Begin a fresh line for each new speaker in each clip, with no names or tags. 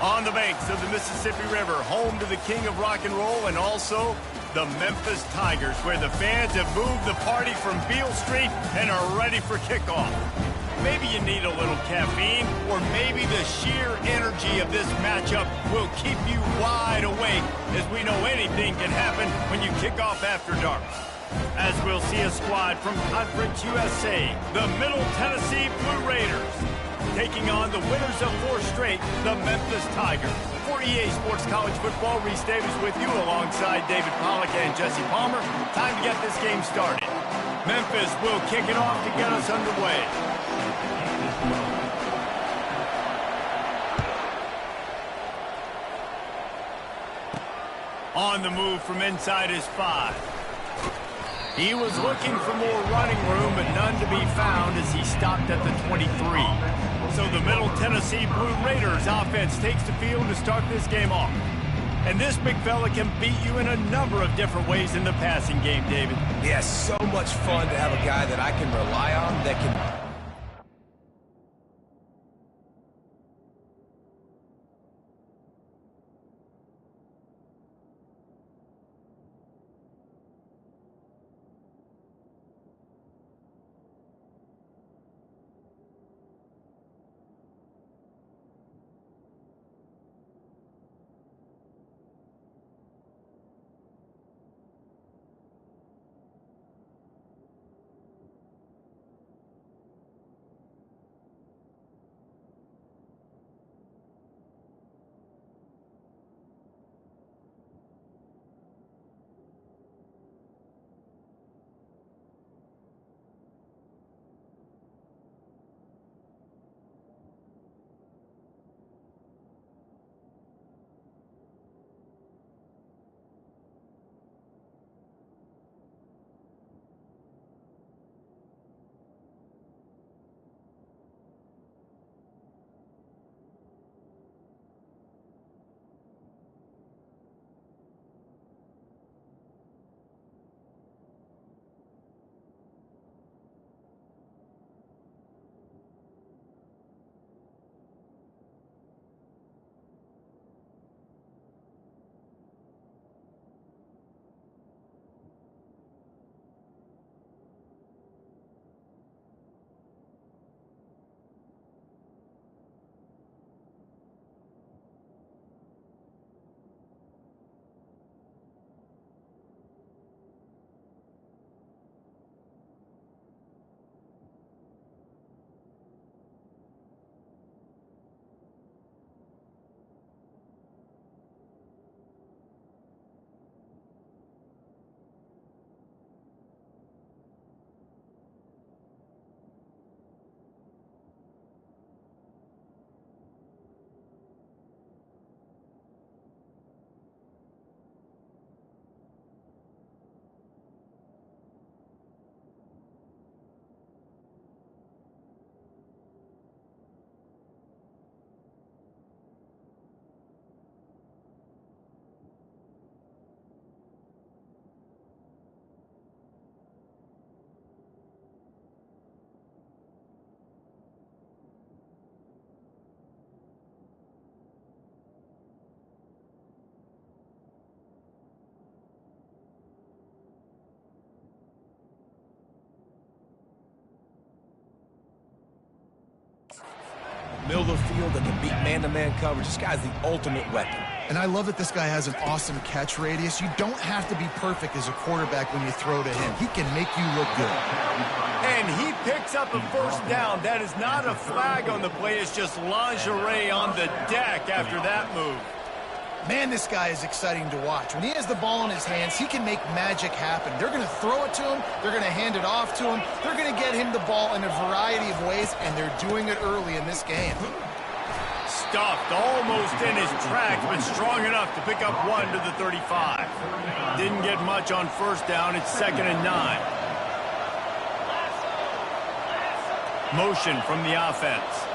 On the banks of the Mississippi River, home to the king of rock and roll and also the Memphis Tigers, where the fans have moved the party from Beale Street and are ready for kickoff. Maybe you need a little caffeine, or maybe the sheer energy of this matchup will keep you wide awake, as we know anything can happen when you kick off after dark. As we'll see a squad from Conference USA, the Middle Tennessee Blue Raiders, taking on the winners of 4 straight, the Memphis Tigers. For EA Sports College Football, Reese Davis with you alongside David Pollack and Jesse Palmer. Time to get this game started. Memphis will kick it off to get us underway. On the move from inside his 5. He was looking for more running room, but none to be found as he stopped at the 23. So the Middle Tennessee Blue Raiders offense takes the field to start this game off. And this big fella can beat you in a number of different ways in the passing game, David.
Yes, so much fun to have a guy that I can rely on that can... Middle of the field that can beat man-to-man coverage. This guy's the ultimate weapon.
And I love that this guy has an awesome catch radius. You don't have to be perfect as a quarterback when you throw to him. He can make you look good.
And he picks up a first down. That is not a flag on the play. It's just lingerie on the deck after that move.
Man, this guy is exciting to watch. When he has the ball in his hands, he can make magic happen. They're going to throw it to him. They're going to hand it off to him. They're going to get him the ball in a variety of ways, and they're doing it early in this game.
Stuffed almost in his tracks, but strong enough to pick up 1 to the 35. Didn't get much on first down. It's 2nd and 9. Motion from the offense.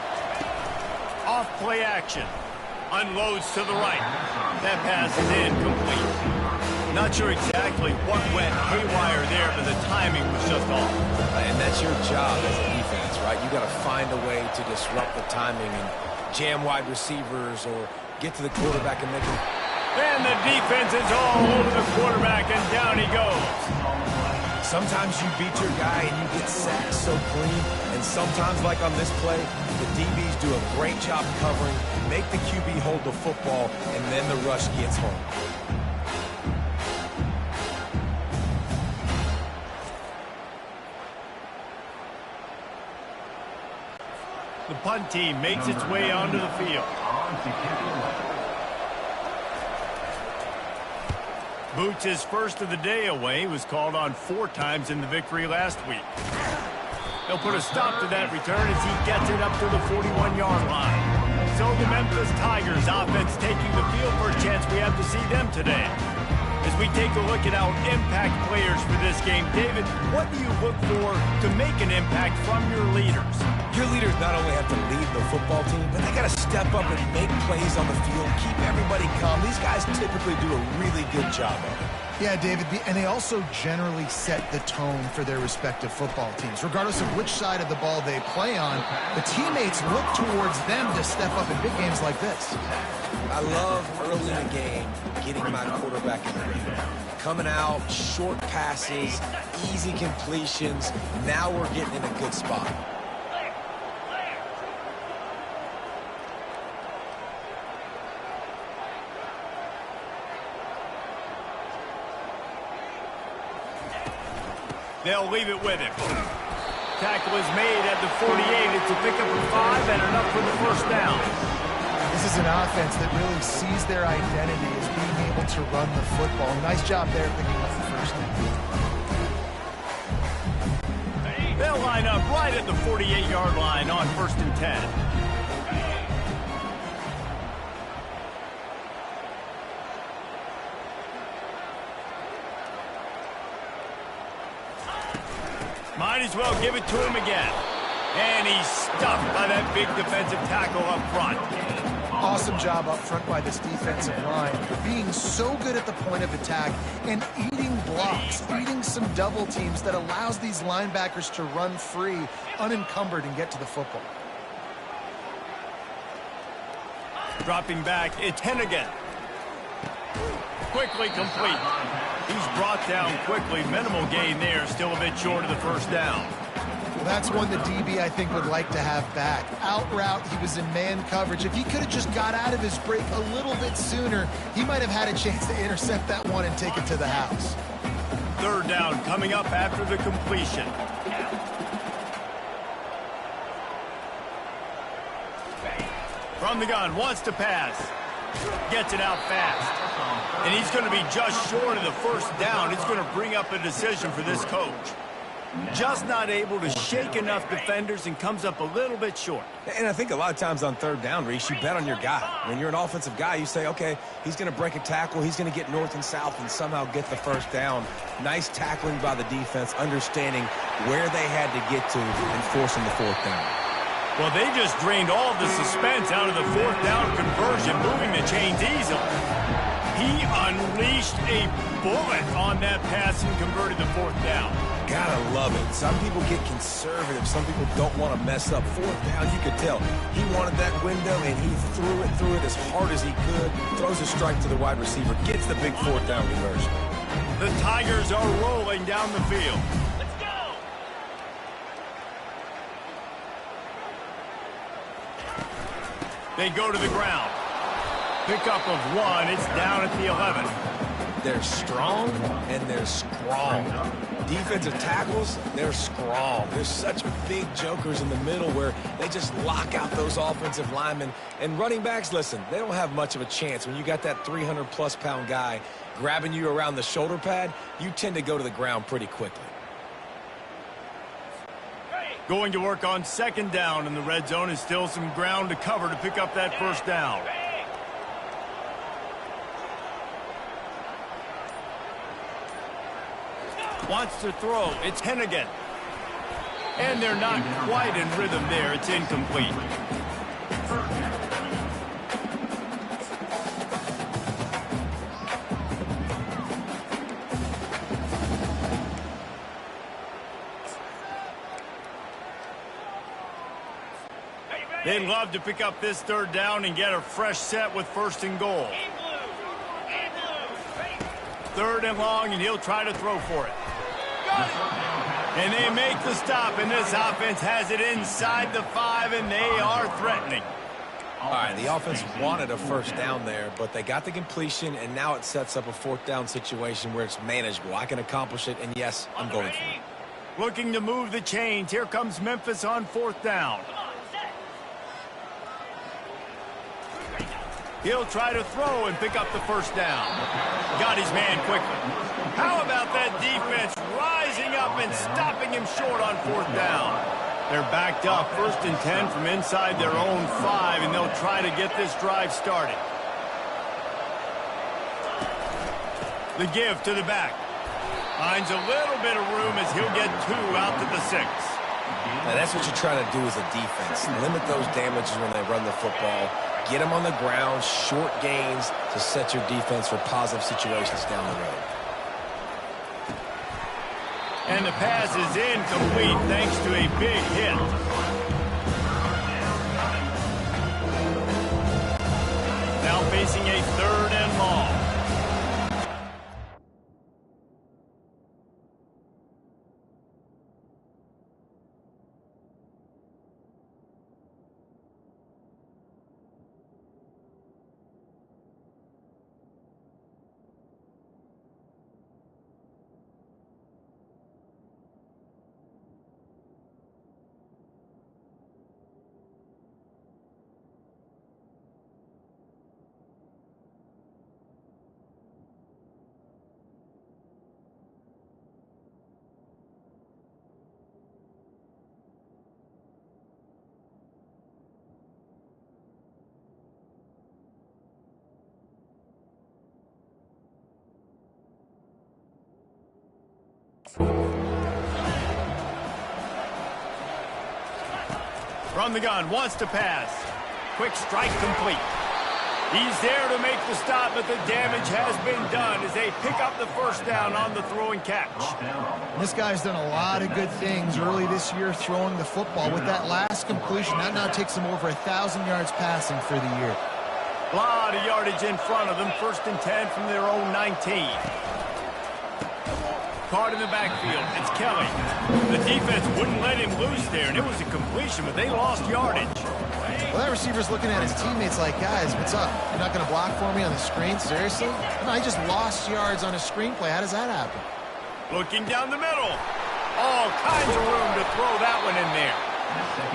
Off play action. Unloads to the right. That pass is incomplete. Not sure exactly what went haywire there, but the timing was just off.
And that's your job as a defense, right? You got to find a way to disrupt the timing and jam wide receivers or get to the quarterback and make him.
And the defense is all over the quarterback, and down he goes.
Sometimes you beat your guy and you get sacked so clean, and sometimes, like on this play, the DBs do a great job covering, make the QB hold the football, and then the rush gets home.
The punt team makes its way onto the field. Boots' first of the day away was called on 4 times in the victory last week. They'll put a stop to that return as he gets it up to the 41-yard line. So the Memphis Tigers offense taking the field for a chance we have to see them today. As we take a look at our impact players for this game, David, what do you look for to make an impact from your leaders?
Your leaders not only have to lead the football team, but they got to step up and make plays on the field, keep everybody calm. These guys typically do a really good job of it.
Yeah, David, and they also generally set the tone for their respective football teams. Regardless of which side of the ball they play on, the teammates look towards them to step up in big games like this.
I love early in the game getting my quarterback in the lead. Coming out, short passes, easy completions. Now we're getting in a good spot.
They'll leave it with him. Tackle is made at the 48. It's a pickup of 5 and enough for the first down.
This is an offense that really sees their identity as being able to run the football. Nice job there picking up the first down.
They'll line up right at the 48-yard line on 1st and 10. Might as well give it to him again. And he's stuffed by that big defensive tackle up front.
Awesome job up front by this defensive line, being so good at the point of attack and eating blocks, eating some double teams that allows these linebackers to run free, unencumbered, and get to the football.
Dropping back, it's Hennigan. Quickly complete. He's brought down quickly. Minimal gain there, still a bit short of the first down.
Well, that's one the DB, I think, would like to have back. Out route, he was in man coverage. If he could have just got out of his break a little bit sooner, he might have had a chance to intercept that one and take it to the house.
3rd down coming up after the completion. From the gun, wants to pass. Gets it out fast. And he's going to be just short of the first down. It's going to bring up a decision for this coach. Just not able to shake enough defenders and comes up a little bit short.
And I think a lot of times on 3rd down, Reese, you bet on your guy. When you're an offensive guy, you say, okay, he's going to break a tackle, he's going to get north and south and somehow get the first down. Nice tackling by the defense, understanding where they had to get to and forcing the 4th down.
Well, they just drained all of the suspense out of the 4th down conversion, moving the chains easily. He unleashed a bullet on that pass and converted the 4th down.
Gotta love it. Some people get conservative. Some people don't want to mess up. 4th down, you could tell. He wanted that window, and he threw it as hard as he could. Throws a strike to the wide receiver. Gets the big 4th down conversion.
The Tigers are rolling down the field. Let's go! They go to the ground. Pickup of 1. It's down at the 11.
They're strong, and they're strong. Defensive tackles, they're strong. There's such big jokers in the middle where they just lock out those offensive linemen. And running backs, listen, they don't have much of a chance. When you got that 300-plus pound guy grabbing you around the shoulder pad, you tend to go to the ground pretty quickly.
Going to work on 2nd down in the red zone, and still some ground to cover to pick up that first down. Wants to throw. It's Hennigan. And they're not quite in rhythm there. It's incomplete. They'd love to pick up this third down and get a fresh set with 1st and goal. 3rd and long, and he'll try to throw for it. And they make the stop, and this offense has it inside the 5, and they are threatening.
All right, the offense wanted a 1st down there, but they got the completion, and now it sets up a 4th down situation where it's manageable. I can accomplish it, and yes, I'm going for it.
Looking to move the chains. Here comes Memphis on 4th down. He'll try to throw and pick up the 1st down. Got his man quickly. How about that defense rising up and stopping him short on 4th down? They're backed up 1st and 10 from inside their own 5, and they'll try to get this drive started. The give to the back. Finds a little bit of room as he'll get 2 out to the 6.
Now that's what you try to do as a defense. Limit those damages when they run the football. Get them on the ground, short gains to set your defense for positive situations down the road.
And the pass is incomplete thanks to a big hit. Now facing a 3rd and long. From the gun, wants to pass. Quick strike complete. He's there to make the stop, but the damage has been done as they pick up the 1st down on the throw and catch.
This guy's done a lot of good things early this year throwing the football. With that last completion, that now takes him over 1,000 yards passing for the year.
A lot of yardage in front of them. 1st and 10 from their own 19. Card in the backfield. It's Kelly. The defense wouldn't let him loose there, and it was a completion, but they lost yardage.
Well, that receiver's looking at his teammates like, guys, what's up? You're not going to block for me on the screen? Seriously? No, I just lost yards on a screenplay. How does that happen?
Looking down the middle. All kinds of room to throw that one in there.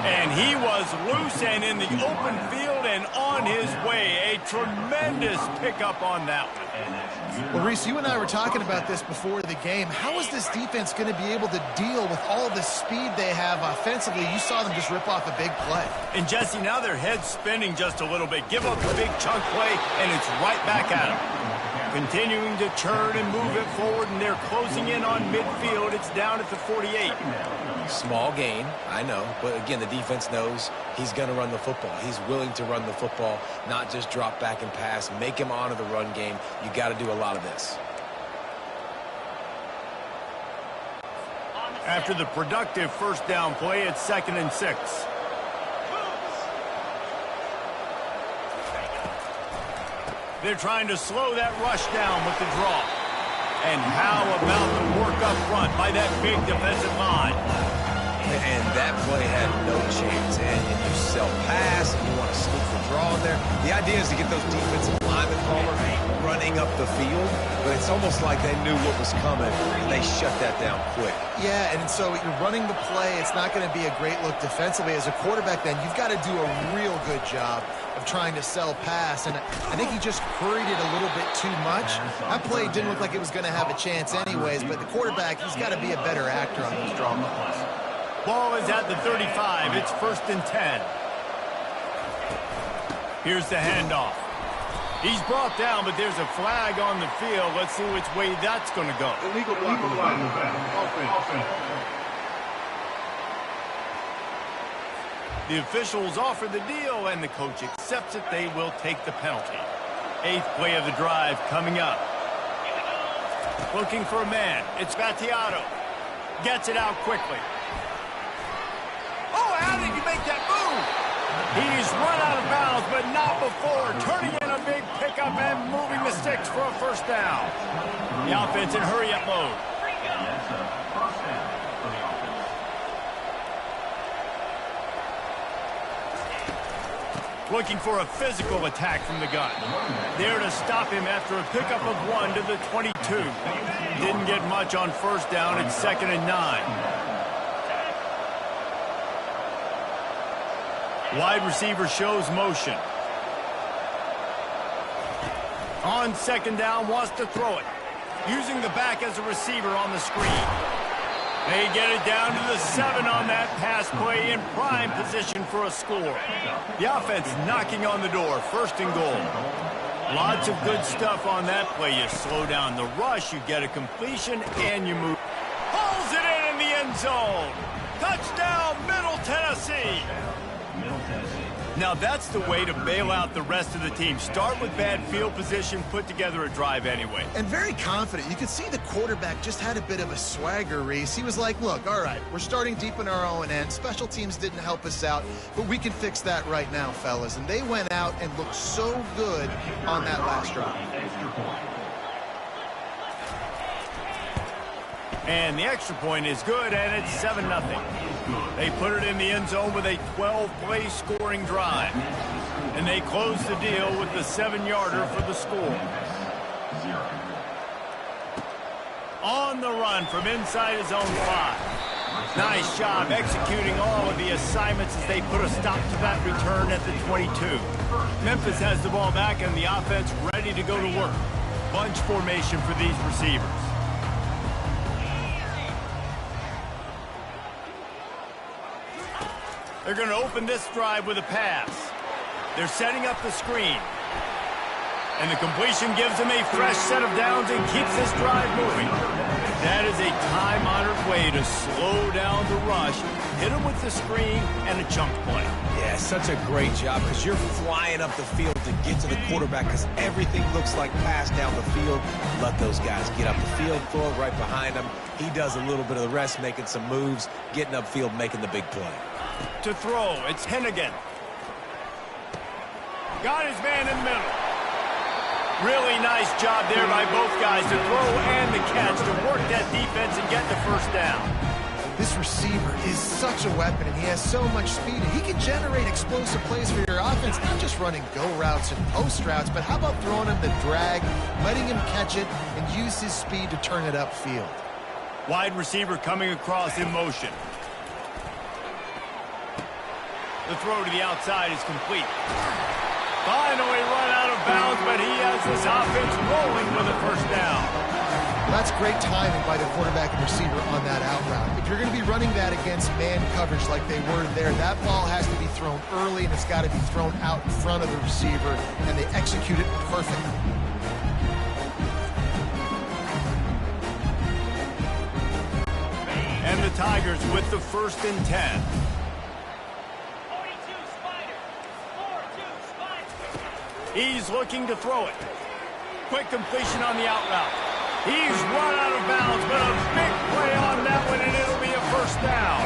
And he was loose and in the open field and on his way. A tremendous pickup on that one.
Well, Reese, you and I were talking about this before the game. How is this defense going to be able to deal with all the speed they have offensively? You saw them just rip off a big play.
And, Jesse, now their head's spinning just a little bit. Give up a big chunk play, and it's right back at them. Continuing to churn and move it forward, and they're closing in on midfield. It's down at the 48.
Small gain, I know, but again, the defense knows he's going to run the football. He's willing to run the football, not just drop back and pass, make him honor the run game. You got to do a lot of this.
After the productive 1st down play, it's 2nd and 6. They're trying to slow that rush down with the draw. And how about the work up front by that big defensive line?
And that play had no chance. And you sell pass, and you want to sneak the draw in there. The idea is to get those defensive linemen, Palmer, running up the field. But it's almost like they knew what was coming, and they shut that down quick.
Yeah, and so you're running the play. It's not going to be a great look defensively. As a quarterback, then, you've got to do a real good job of trying to sell pass. And I think he just hurried it a little bit too much. That play didn't look like it was going to have a chance anyways, but the quarterback, he's got to be a better actor on those draw plays.
Ball is at the 35. It's 1st and 10. Here's the handoff. He's brought down, but there's a flag on the field. Let's see which way that's going to go.
Illegal flag on the back. Offense.
The officials offer the deal, and the coach accepts it. They will take the penalty. 8th play of the drive coming up. Looking for a man. It's Battiato. Gets it out quickly. Oh, how did he make that move? He but not before. Turning in a big pickup and moving the sticks for a first down. The offense in hurry-up mode. Looking for a physical attack from the gun. There to stop him after a pickup of 1 to the 22. Didn't get much on first down. It's 2nd and 9. Wide receiver shows motion. On 2nd down, wants to throw it. Using the back as a receiver on the screen. They get it down to the 7 on that pass play in prime position for a score. The offense knocking on the door, 1st and goal. Lots of good stuff on that play. You slow down the rush, you get a completion, and you move. Pulls it in the end zone. Touchdown, Middle Tennessee. Now that's the way to bail out the rest of the team. Start with bad field position, put together a drive anyway.
And very confident. You could see the quarterback just had a bit of a swagger, Reese. He was like, look, all right, we're starting deep in our own end. Special teams didn't help us out, but we can fix that right now, fellas. And they went out and looked so good on that last drive.
And the extra point is good, and it's 7-0. They put it in the end zone with a 12-play scoring drive. And they close the deal with the 7-yarder for the score. On the run from inside his own 5. Nice job executing all of the assignments as they put a stop to that return at the 22. Memphis has the ball back and the offense ready to go to work. Bunch formation for these receivers. They're going to open this drive with a pass. They're setting up the screen. And the completion gives them a fresh set of downs and keeps this drive moving. That is a time-honored way to slow down the rush, hit them with the screen, and a chunk play.
Yeah, such a great job because you're flying up the field to get to the quarterback because everything looks like pass down the field. Let those guys get up the field, throw it right behind him. He does a little bit of the rest, making some moves, getting upfield, making the big play.
To throw, it's Hennigan. Got his man in the middle. Really nice job there by both guys to throw and the catch to work that defense and get the first down.
This receiver is such a weapon, and he has so much speed. He can generate explosive plays for your offense, not just running go routes and post routes, but how about throwing him the drag, letting him catch it, and use his speed to turn it upfield.
Wide receiver coming across in motion. The throw to the outside is complete. Finally run out of bounds, but he has this offense rolling with a first down.
That's great timing by the quarterback and receiver on that out route. If you're going to be running that against man coverage like they were there, that ball has to be thrown early, and it's got to be thrown out in front of the receiver, and they execute it perfectly.
And the Tigers with the 1st and 10. He's looking to throw it. Quick completion on the out route. He's run out of bounds, but a big play on that one, and it'll be a first down.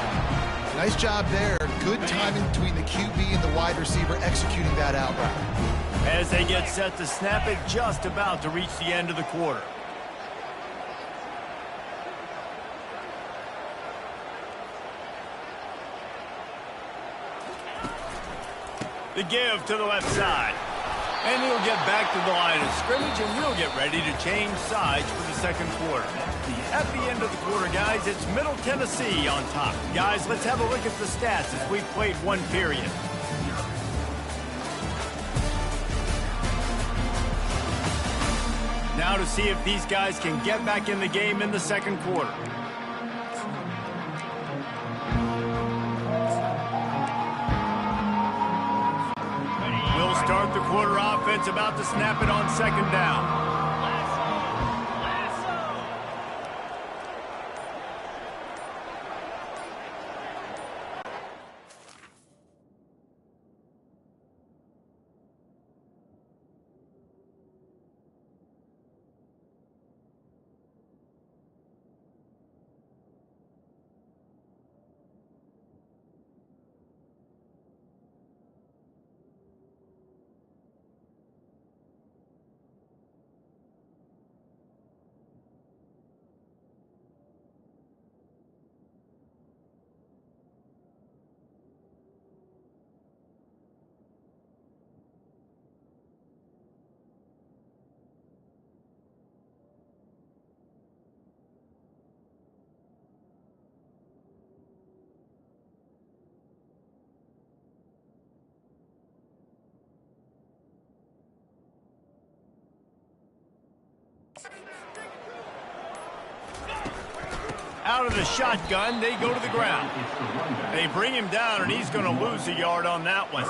Nice job there. Good timing between the QB and the wide receiver executing that out route.
As they get set to snap it, just about to reach the end of the quarter. The give to the left side. And he'll get back to the line of scrimmage, and we'll get ready to change sides for the second quarter. At the end of the quarter, guys, it's Middle Tennessee on top. Guys, let's have a look at the stats as we've played one period. Now to see if these guys can get back in the game in the second quarter. Start the quarter offense, about to snap it on 2nd down. Out of the shotgun, they go to the ground. They bring him down, and he's going to lose a yard on that one.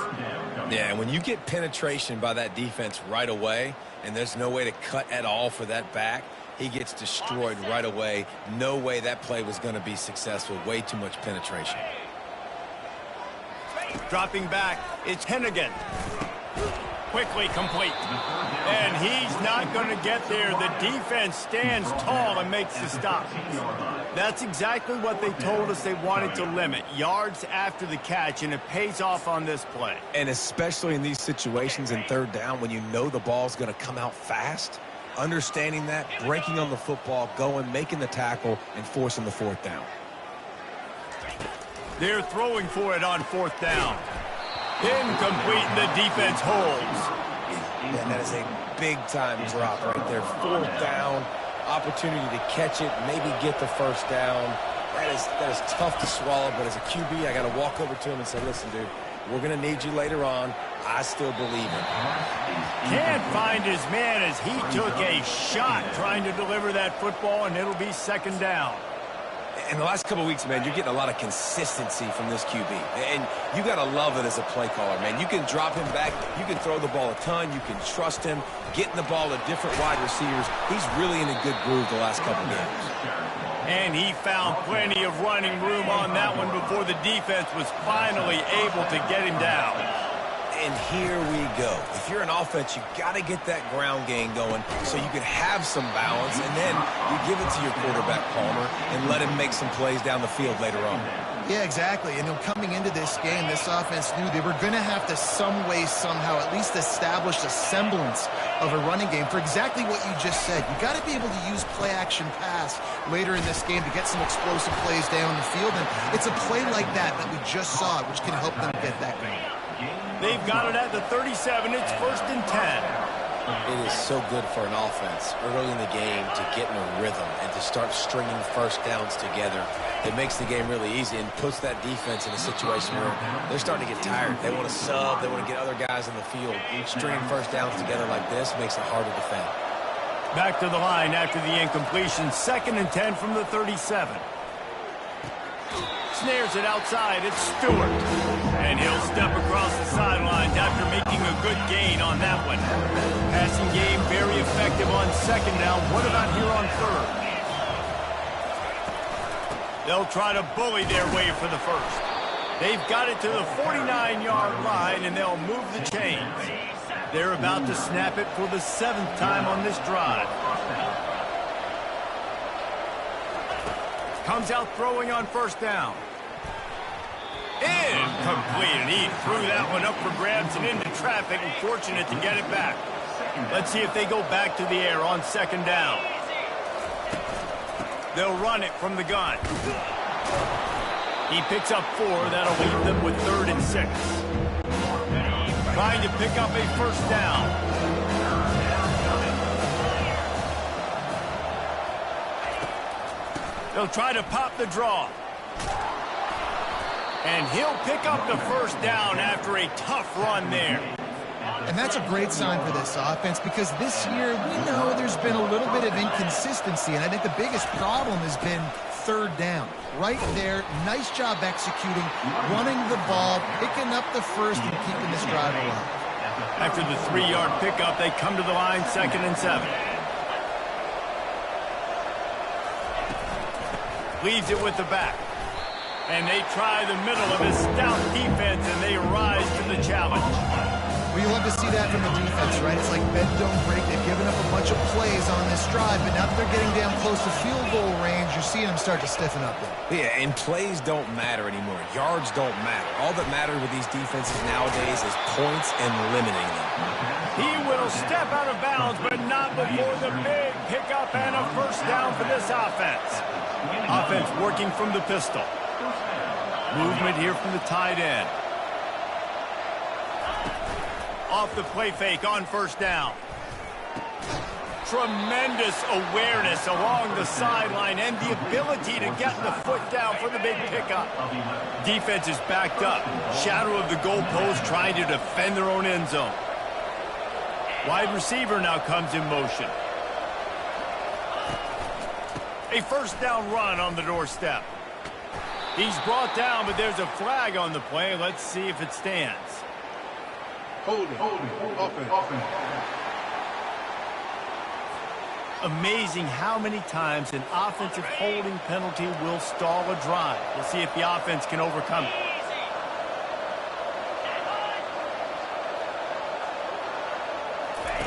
Yeah, when you get penetration by that defense right away, and there's no way to cut at all for that back, he gets destroyed right away. No way that play was going to be successful. Way too much penetration.
Dropping back, it's Hennigan. Quickly complete. And he's not going to get there. The defense stands tall and makes the stop. That's exactly what they told us they wanted to limit. Yards after the catch, and it pays off on this play.
And especially in these situations in third down when you know the ball's going to come out fast, understanding that, breaking on the football, going, making the tackle, and forcing the fourth down.
They're throwing for it on fourth down. Incomplete, the defense holds.
And that is a big-time drop right there. Fourth down, opportunity to catch it, maybe get the first down. That is tough to swallow, but as a QB, I got to walk over to him and say, listen, dude, we're going to need you later on. I still believe it.
Can't find his man as he took a shot trying to deliver that football, and it'll be second down.
In the last couple of weeks, man, you're getting a lot of consistency from this QB. And you got to love it as a play caller, man. You can drop him back. You can throw the ball a ton. You can trust him. Getting the ball to different wide receivers. He's really in a good groove the last couple of games.
And he found plenty of running room on that one before the defense was finally able to get him down.
And here we go. If you're an offense, you got to get that ground game going so you can have some balance, and then you give it to your quarterback, Palmer, and let him make some plays down the field later on.
Yeah, exactly. And coming into this game, this offense knew they were going to have to some way, somehow, at least establish a semblance of a running game for exactly what you just said. You got to be able to use play-action pass later in this game to get some explosive plays down the field, and it's a play like that we just saw, which can help them get that going.
They've got it at the 37. It's 1st and 10.
It is so good for an offense early in the game to get in a rhythm and to start stringing first downs together. It makes the game really easy and puts that defense in a situation where they're starting to get tired. They want to sub. They want to get other guys in the field. Stringing first downs together like this makes it hard to defend.
Back to the line after the incompletion. 2nd and 10 from the 37. Snares it outside. It's Stewart. And he'll step across the sidelines after making a good gain on that one. Passing game very effective on 2nd down. What about here on 3rd? They'll try to bully their way for the first. They've got it to the 49-yard line, and they'll move the chains. They're about to snap it for the 7th time on this drive. Comes out throwing on 1st down. Incomplete, and he threw that one up for grabs and into traffic, and fortunate to get it back. Let's see if they go back to the air on 2nd down. They'll run it from the gun. He picks up 4. That'll leave them with 3rd and 6. Trying to pick up a 1st down. They'll try to pop the draw. And he'll pick up the 1st down after a tough run there.
And that's a great sign for this offense because this year we know there's been a little bit of inconsistency, and I think the biggest problem has been 3rd down. Right there, nice job executing, running the ball, picking up the 1st, and keeping this drive alive.
After the 3-yard pickup, they come to the line 2nd and 7. Leaves it with the back. And they try the middle of his stout defense, and they rise to the challenge.
Well, you love to see that from the defense, right? It's like bend, don't break. They've given up a bunch of plays on this drive, but now that they're getting down close to field goal range, you're seeing them start to stiffen up there.
Yeah, and plays don't matter anymore. Yards don't matter. All that matters with these defenses nowadays is points and limiting them.
He will step out of bounds, but not before the big pickup and a 1st down for this offense. Offense working from the pistol. Movement here from the tight end. Off the play fake on 1st down. Tremendous awareness along the sideline and the ability to get the foot down for the big pickup. Defense is backed up. Shadow of the goalpost trying to defend their own end zone. Wide receiver now comes in motion. A first down run on the doorstep. He's brought down, but there's a flag on the play. Let's see if it stands.
Holding. Offense.
Amazing how many times an offensive holding penalty will stall a drive. We'll see if the offense can overcome it.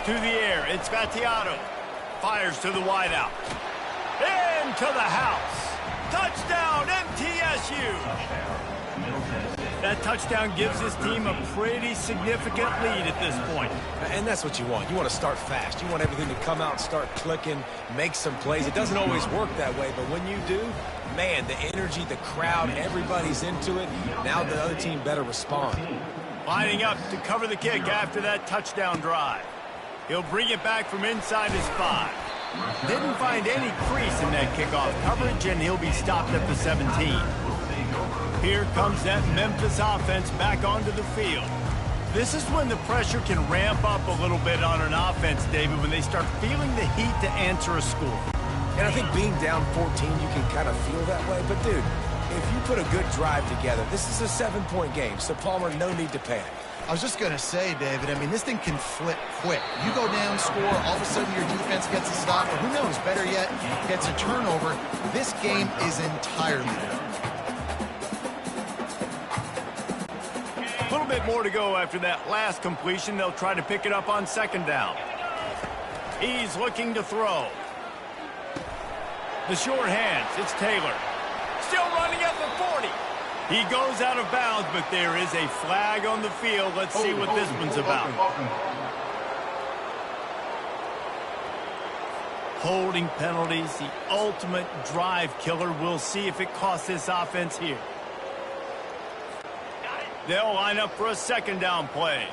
To the air, it's Vattiato. Fires to the wideout. Into the house. Touchdown, MTSU. That touchdown gives his team a pretty significant lead at this point.
And that's what you want. You want to start fast. You want everything to come out and start clicking, make some plays. It doesn't always work that way, but when you do, man, the energy, the crowd, everybody's into it. Now the other team better respond.
Lining up to cover the kick after that touchdown drive. He'll bring it back from inside his 5. Didn't find any crease in that kickoff coverage, and he'll be stopped at the 17. Here comes that Memphis offense back onto the field. This is when the pressure can ramp up a little bit on an offense, David, when they start feeling the heat to answer a score.
And I think being down 14, you can kind of feel that way. But, dude, if you put a good drive together, this is a 7-point game. So, Palmer, no need to panic.
I was just going to say, David, I mean, this thing can flip quick. You go down, score, all of a sudden your defense gets a stop, or who knows, better yet, gets a turnover. This game is entirely different.
A little bit more to go after that last completion. They'll try to pick it up on second down. He's looking to throw. The short hands, it's Taylor. Still running at the 40. He goes out of bounds, but there is a flag on the field. Let's see what this one's about. Holding penalties, the ultimate drive killer. We'll see if it costs this offense here. They'll line up for a second down play.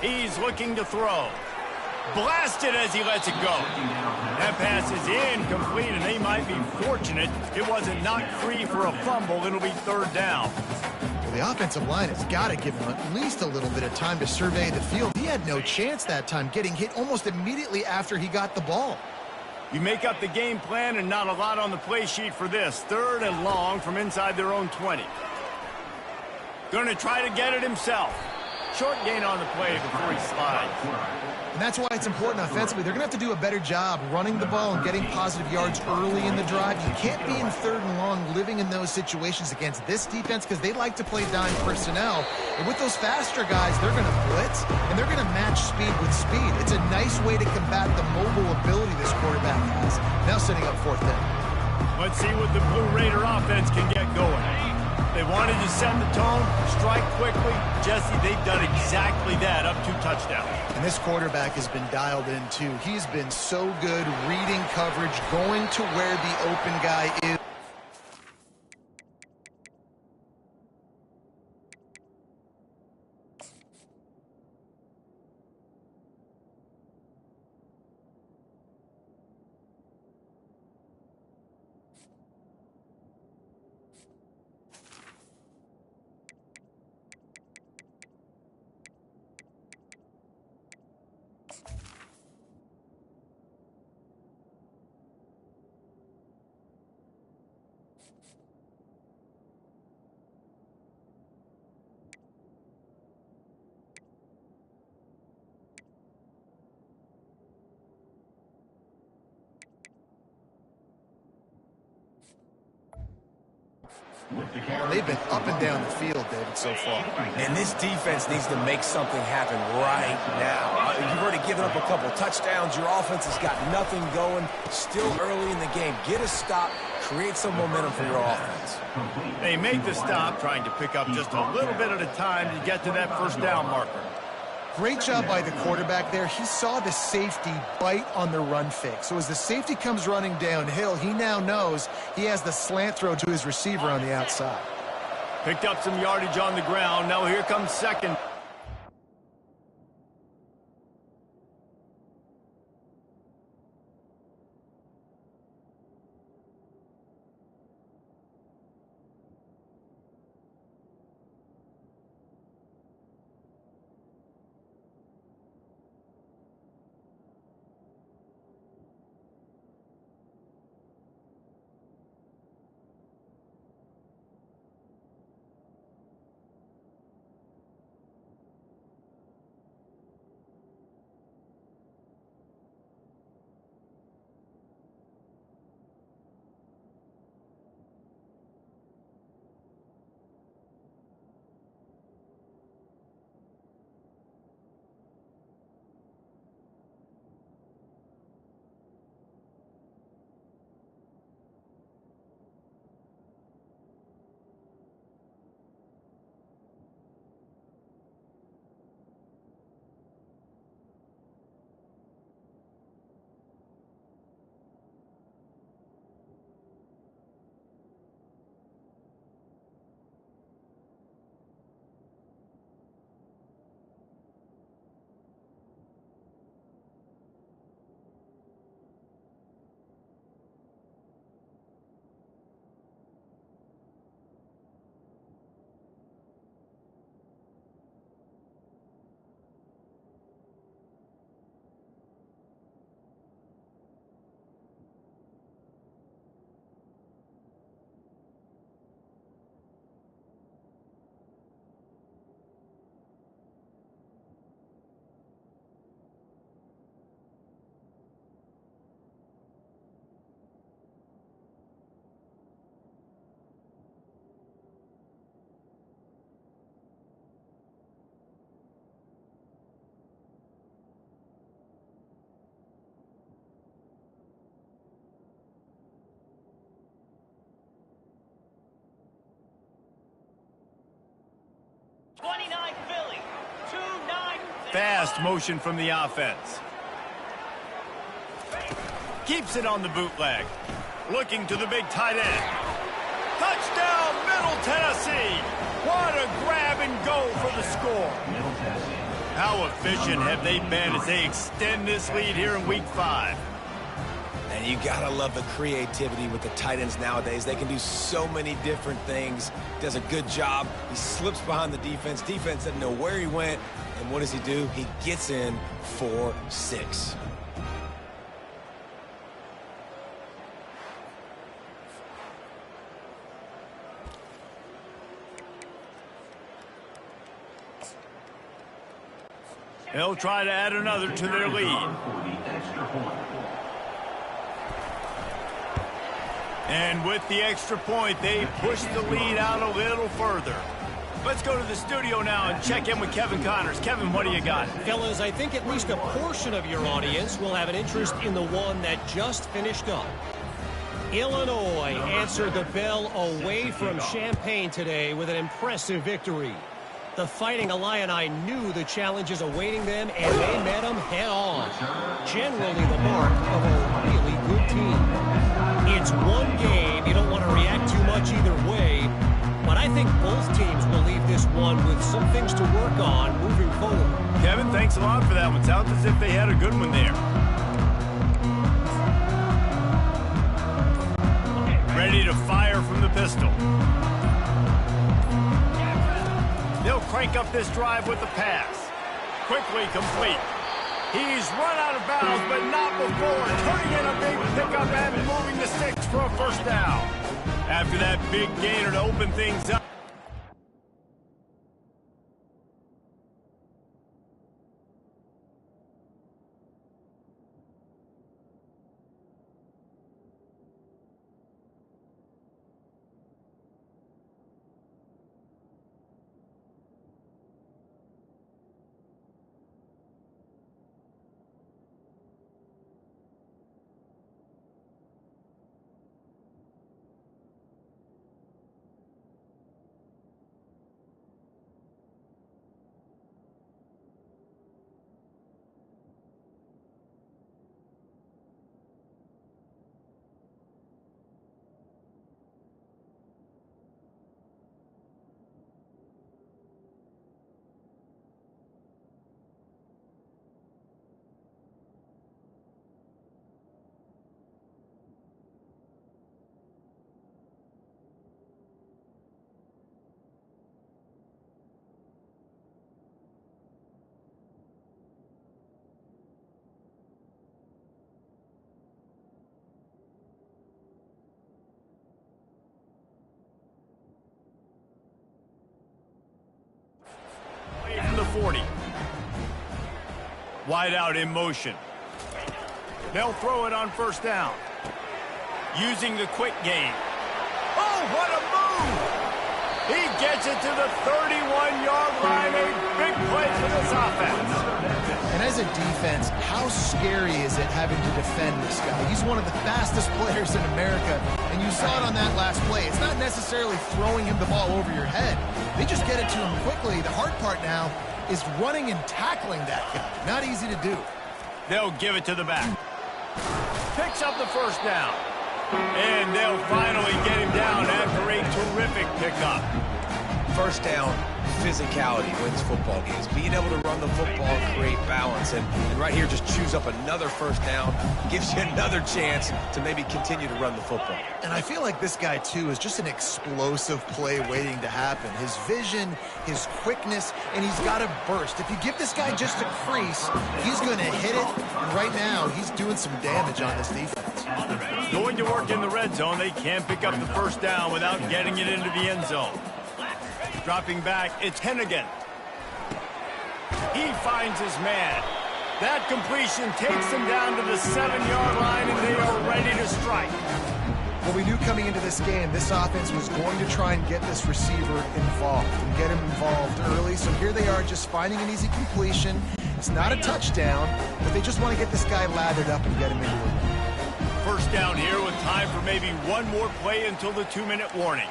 He's looking to throw. Blasted as he lets it go. That pass is incomplete, and they might be fortunate it wasn't knocked free for a fumble. It'll be third down.
Well, the offensive line has got to give him at least a little bit of time to survey the field. He had no chance that time, getting hit almost immediately after he got the ball.
You make up the game plan and not a lot on the play sheet for this. Third and long from inside their own 20. Going to try to get it himself. Short gain on the play before he slides.
And that's why it's important offensively. They're going to have to do a better job running the ball and getting positive yards early in the drive. You can't be in third and long living in those situations against this defense because they like to play dime personnel. And with those faster guys, they're going to blitz, and they're going to match speed with speed. It's a nice way to combat the mobile ability this quarterback has. Now setting up fourth down.
Let's see what the Blue Raider offense can get going. They wanted to set the tone, strike quickly. Jesse, they've done exactly that, up 2 touchdowns.
And this quarterback has been dialed in, too. He's been so good reading coverage, going to where the open guy is. They've been up and down the field, David, so far.
And this defense needs to make something happen right now. You've already given up a couple touchdowns. Your offense has got nothing going. Still early in the game. Get a stop. Create some momentum for your offense.
They make the stop, trying to pick up just a little bit at a time to get to that first down marker.
Great job by the quarterback there. He saw the safety bite on the run fake. So as the safety comes running downhill, he now knows he has the slant throw to his receiver on the outside.
Picked up some yardage on the ground. Now here comes second. fast motion from the offense. Keeps it on the bootleg. Looking to the big tight end. Touchdown, Middle Tennessee. What a grab and go for the score. How efficient have they been as they extend this lead here in Week 5?
And you gotta love the creativity with the tight ends nowadays. They can do so many different things. Does a good job. He slips behind the defense. Defense doesn't know where he went. And what does he do? He gets in for 6.
They'll try to add another to their lead. And with the extra point, they push the lead out a little further. Let's go to the studio now and check in with Kevin Connors. Kevin, what do you got?
Fellas, I think at least a portion of your audience will have an interest in the one that just finished up. Illinois answered the bell away from Champaign today with an impressive victory. The Fighting Illini knew the challenges awaiting them, and they met them head-on. Generally the mark of a really good team. It's one game. You don't want to react too much either way, but I think both teams will leave this one with some things to work on moving forward.
Kevin, thanks a lot for that one. Sounds as if they had a good one there. Ready to fire from the pistol. They'll crank up this drive with the pass. Quickly complete. He's run out of bounds, but not before turning in a big pickup and moving the sticks for a first down. After that big gainer to open things up. From the 40. Wide out in motion. They'll throw it on first down. Using the quick game. Oh, what a move! He gets it to the 31-yard line. A big play for this offense.
And as a defense, how scary is it having to defend this guy? He's one of the fastest players in America, and you saw it on that last play. It's not necessarily throwing him the ball over your head. They just get it to him quickly. The hard part now is running and tackling that guy. Not easy to do.
They'll give it to the back. Picks up the first down. And they'll finally get him down after a terrific pickup.
First down, physicality wins football games. Being able to run the football and create balance. And right here, just choose up another first down. Gives you another chance to maybe continue to run the football.
And I feel like this guy, too, is just an explosive play waiting to happen. His vision, his quickness, and he's got a burst. If you give this guy just a crease, he's going to hit it. And right now, he's doing some damage on this defense.
Going to work in the red zone, they can't pick up the first down without getting it into the end zone. Dropping back, it's Hennigan. He finds his man. That completion takes him down to the 7-yard line, and they are ready to strike.
Well, we knew coming into this game, this offense was going to try and get this receiver involved and get him involved early. So here they are just finding an easy completion. It's not a touchdown, but they just want to get this guy lathered up and get him into a win.
First down here with time for maybe one more play until the 2-minute warning.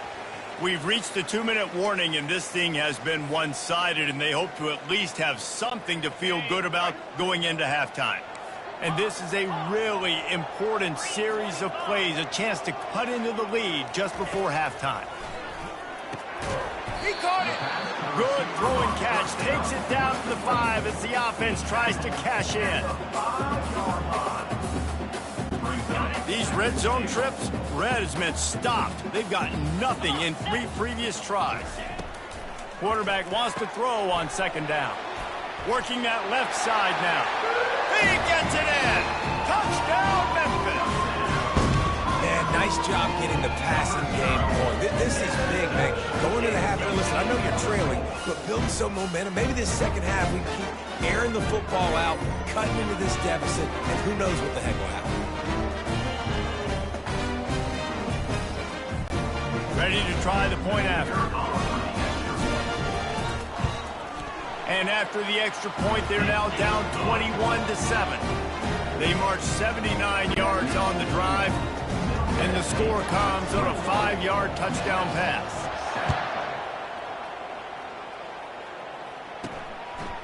We've reached the 2-minute warning, and this thing has been one-sided, and they hope to at least have something to feel good about going into halftime. And this is a really important series of plays, a chance to cut into the lead just before halftime. He caught it. Good throw and catch. Takes it down to the 5 as the offense tries to cash in. These red zone trips, red has meant stopped. They've got nothing in 3 previous tries. Quarterback wants to throw on 2nd down. Working that left side now. He gets it in. Touchdown, Memphis.
Man, nice job getting the passing game going. This is big, man. Going to the half, and listen, I know you're trailing, but building some momentum. Maybe this second half we keep airing the football out, cutting into this deficit, and who knows what the heck will happen.
Ready to try the point after. And after the extra point, they're now down 21-7. They march 79 yards on the drive, and the score comes on a 5-yard touchdown pass.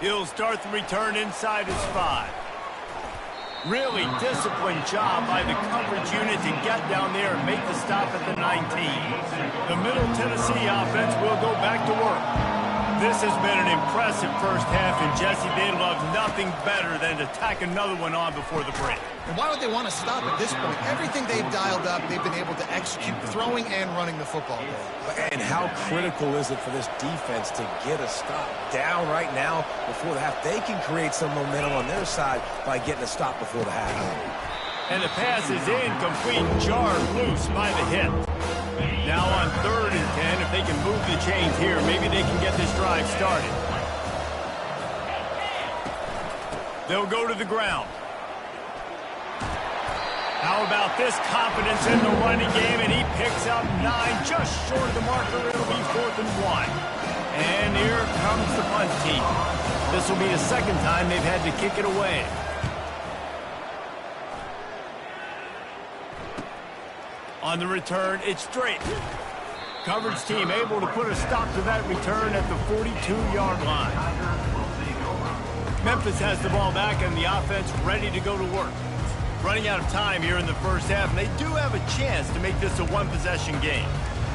He'll start the return inside his 5. Really disciplined job by the coverage unit to get down there and make the stop at the 19. The Middle Tennessee offense will go back to work. This has been an impressive first half, and Jesse, they love nothing better than to tack another one on before the break.
And why would they want to stop at this point? Everything they've dialed up, they've been able to execute throwing and running the football game.
And how critical is it for this defense to get a stop down right now before the half? They can create some momentum on their side by getting a stop before the half.
And the pass is incomplete, jarred loose by the hip. Now on 3rd and 10, if they can move the chains here, maybe they can get this drive started. They'll go to the ground. How about this confidence in the running game, and he picks up 9, just short of the marker. It'll be 4th and 1. And here comes the punt team. This will be the 2nd time they've had to kick it away. On the return, it's straight. Coverage team able to put a stop to that return at the 42-yard line. Memphis has the ball back and the offense ready to go to work. Running out of time here in the first half, and they do have a chance to make this a one-possession game.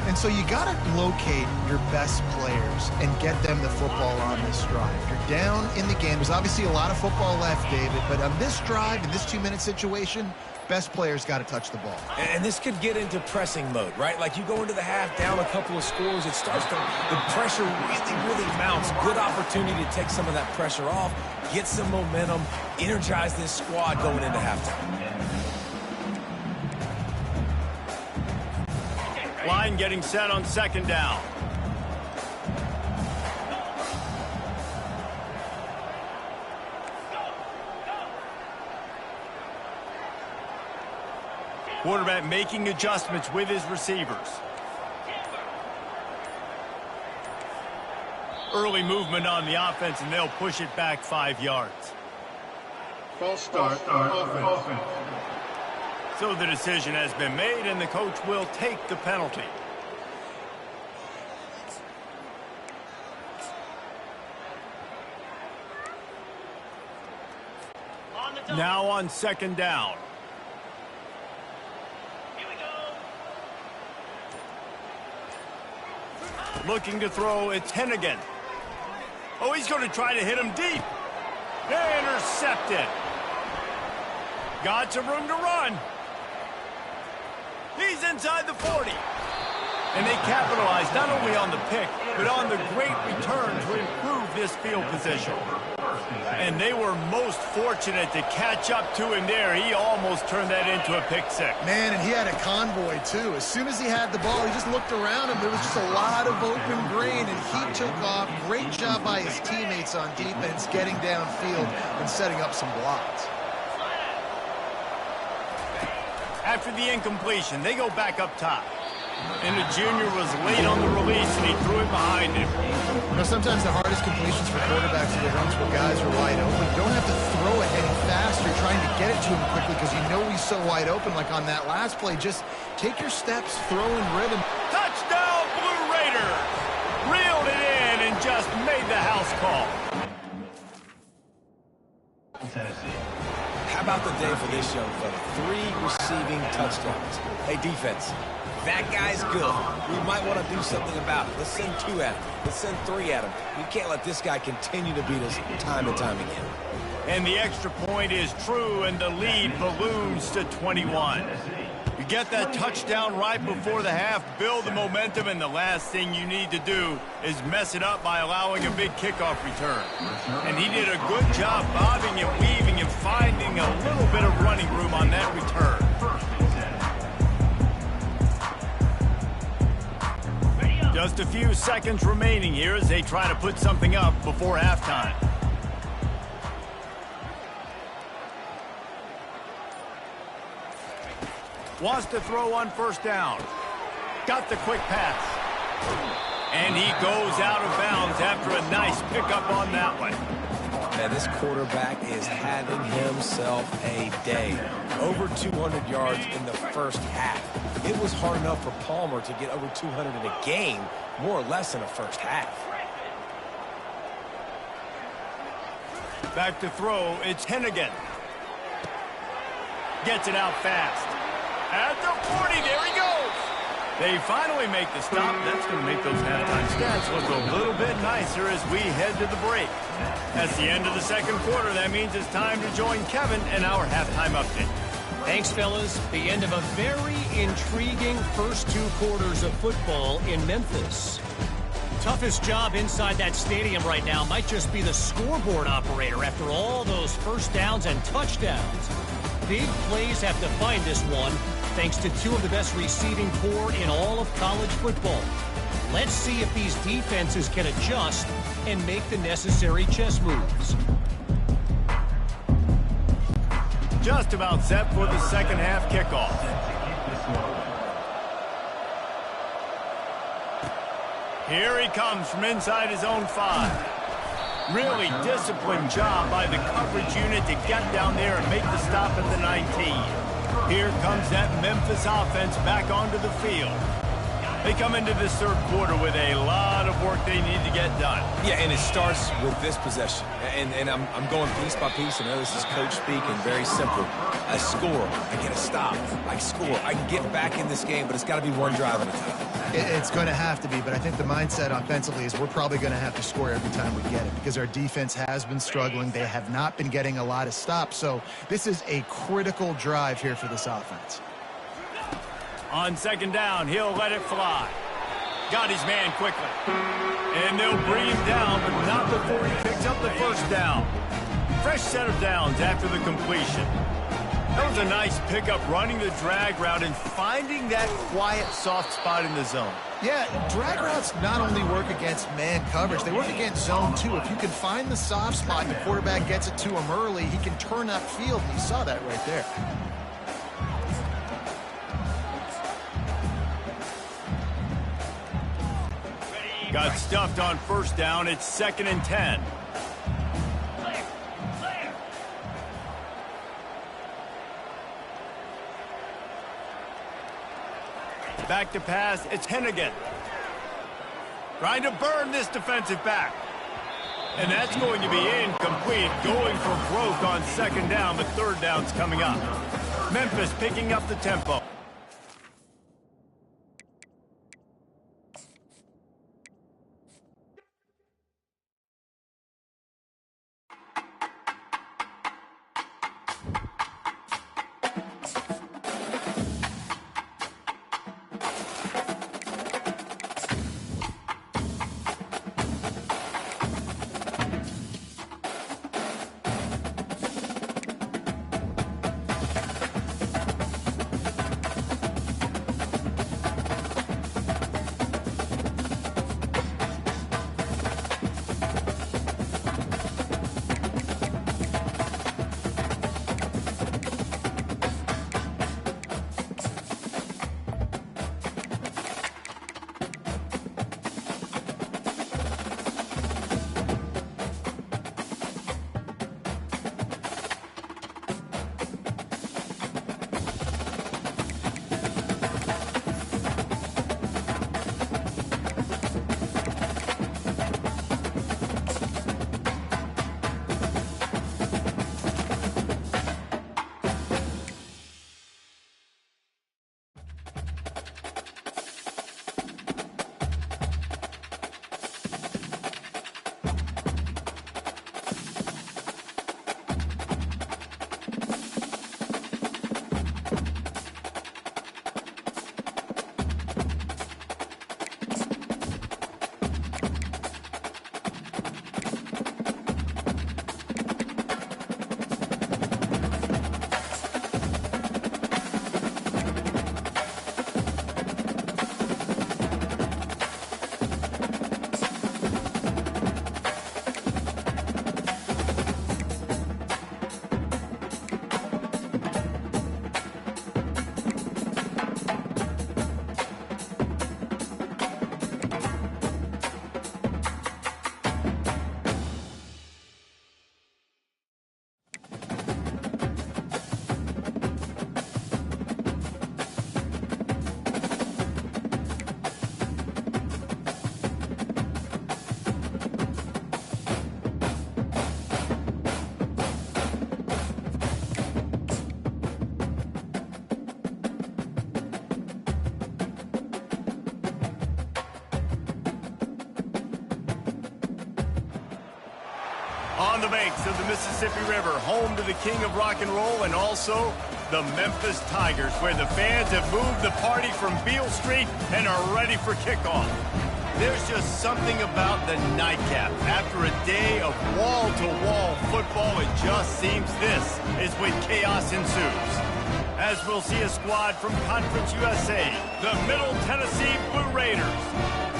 And so you got to locate your best players and get them the football on this drive. You're down in the game. There's obviously a lot of football left, David, but on this drive, in this 2-minute situation, best players got to touch the ball.
And this could get into pressing mode, right? Like you go into the half, down a couple of scores, it starts to, the pressure really mounts. Good opportunity to take some of that pressure off, get some momentum, energize this squad going into halftime.
Line getting set on 2nd down. Quarterback making adjustments with his receivers. Early movement on the offense, and they'll push it back 5 yards.
False start, offense.
So the decision has been made, and the coach will take the penalty. Now on 2nd down. Looking to throw, it's Hennigan. Oh, he's going to try to hit him deep. Intercepted. Got some room to run. He's inside the 40. And they capitalize not only on the pick, but on the great return to improve this field position. And they were most fortunate to catch up to him there. He almost turned that into a pick 6.
Man, and he had a convoy, too. As soon as he had the ball, he just looked around him. There was just a lot of open grain, and he took off. Great job by his teammates on defense, getting downfield and setting up some blocks.
After the incompletion, they go back up top. And the junior was late on the release, and he threw it behind him.
You know, sometimes the hardest completions for quarterbacks are the ones where guys are wide open. You don't have to throw it any faster, trying to get it to him quickly because you know he's so wide open. Like on that last play, just take your steps, throw in rhythm.
Touchdown, Blue timeout's called.
How about the day for this young fella? 3 receiving touchdowns. Hey, defense, that guy's good. We might want to do something about it. Let's send 2 at him. Let's send 3 at him. We can't let this guy continue to beat us time and time again.
And the extra point is true, and the lead balloons to 21. You get that touchdown right before the half, build the momentum, and the last thing you need to do is mess it up by allowing a big kickoff return. And he did a good job bobbing and weaving and finding a little bit of running room on that return. Just a few seconds remaining here as they try to put something up before halftime. Wants to throw on first down. Got the quick pass. And he goes out of bounds after a nice pickup on that one.
Man, this quarterback is having himself a day. Over 200 yards in the first half. It was hard enough for Palmer to get over 200 in a game, more or less in the first half.
Back to throw, it's Hennigan. Gets it out fast. At the 40, there he goes. They finally make the stop. That's going to make those halftime stats look a little bit nicer as we head to the break. That's the end of the second quarter. That means it's time to join Kevin in our halftime update.
Thanks, fellas. The end of a very intriguing first 2 quarters of football in Memphis. Toughest job inside that stadium right now might just be the scoreboard operator after all those first downs and touchdowns. Big plays have defined this one, thanks to 2 of the best receiving corps in all of college football. Let's see if these defenses can adjust and make the necessary chess moves.
Just about set for the second half kickoff. Here he comes from inside his own 5. Really disciplined job by the coverage unit to get down there and make the stop at the 19. Here comes that Memphis offense back onto the field. They come into this third quarter with a lot of work they need to get done.
Yeah, and it starts with this possession. And I'm going piece by piece. I know this is coach speak and very simple. I score, I get a stop. I score, I can get back in this game, but it's got to be one drive at a time.
It's going to have to be, but I think the mindset offensively is we're probably going to have to score every time we get it because our defense has been struggling. They have not been getting a lot of stops, so this is a critical drive here for this offense.
On second down, he'll let it fly. Got his man quickly. And they'll bring him down, but not before he picks up the first down. Fresh set of downs after the completion. That was a nice pickup, running the drag route and finding that quiet, soft spot in the zone.
Yeah, drag routes not only work against man coverage, they work against zone too. If you can find the soft spot and the quarterback gets it to him early, he can turn upfield, and you saw that right there.
Got stuffed on first down. It's 2nd and 10. Back to pass. It's Hennigan. Trying to burn this defensive back. And that's going to be incomplete. Going for broke on second down, but third down's coming up. Memphis picking up the tempo. On the banks of the Mississippi River, home to the king of rock and roll and also the Memphis Tigers, where the fans have moved the party from Beale Street and are ready for kickoff. There's just something about the nightcap. After a day of wall-to-wall football, it just seems this is when chaos ensues. As we'll see a squad from Conference USA, the Middle Tennessee Blue Raiders,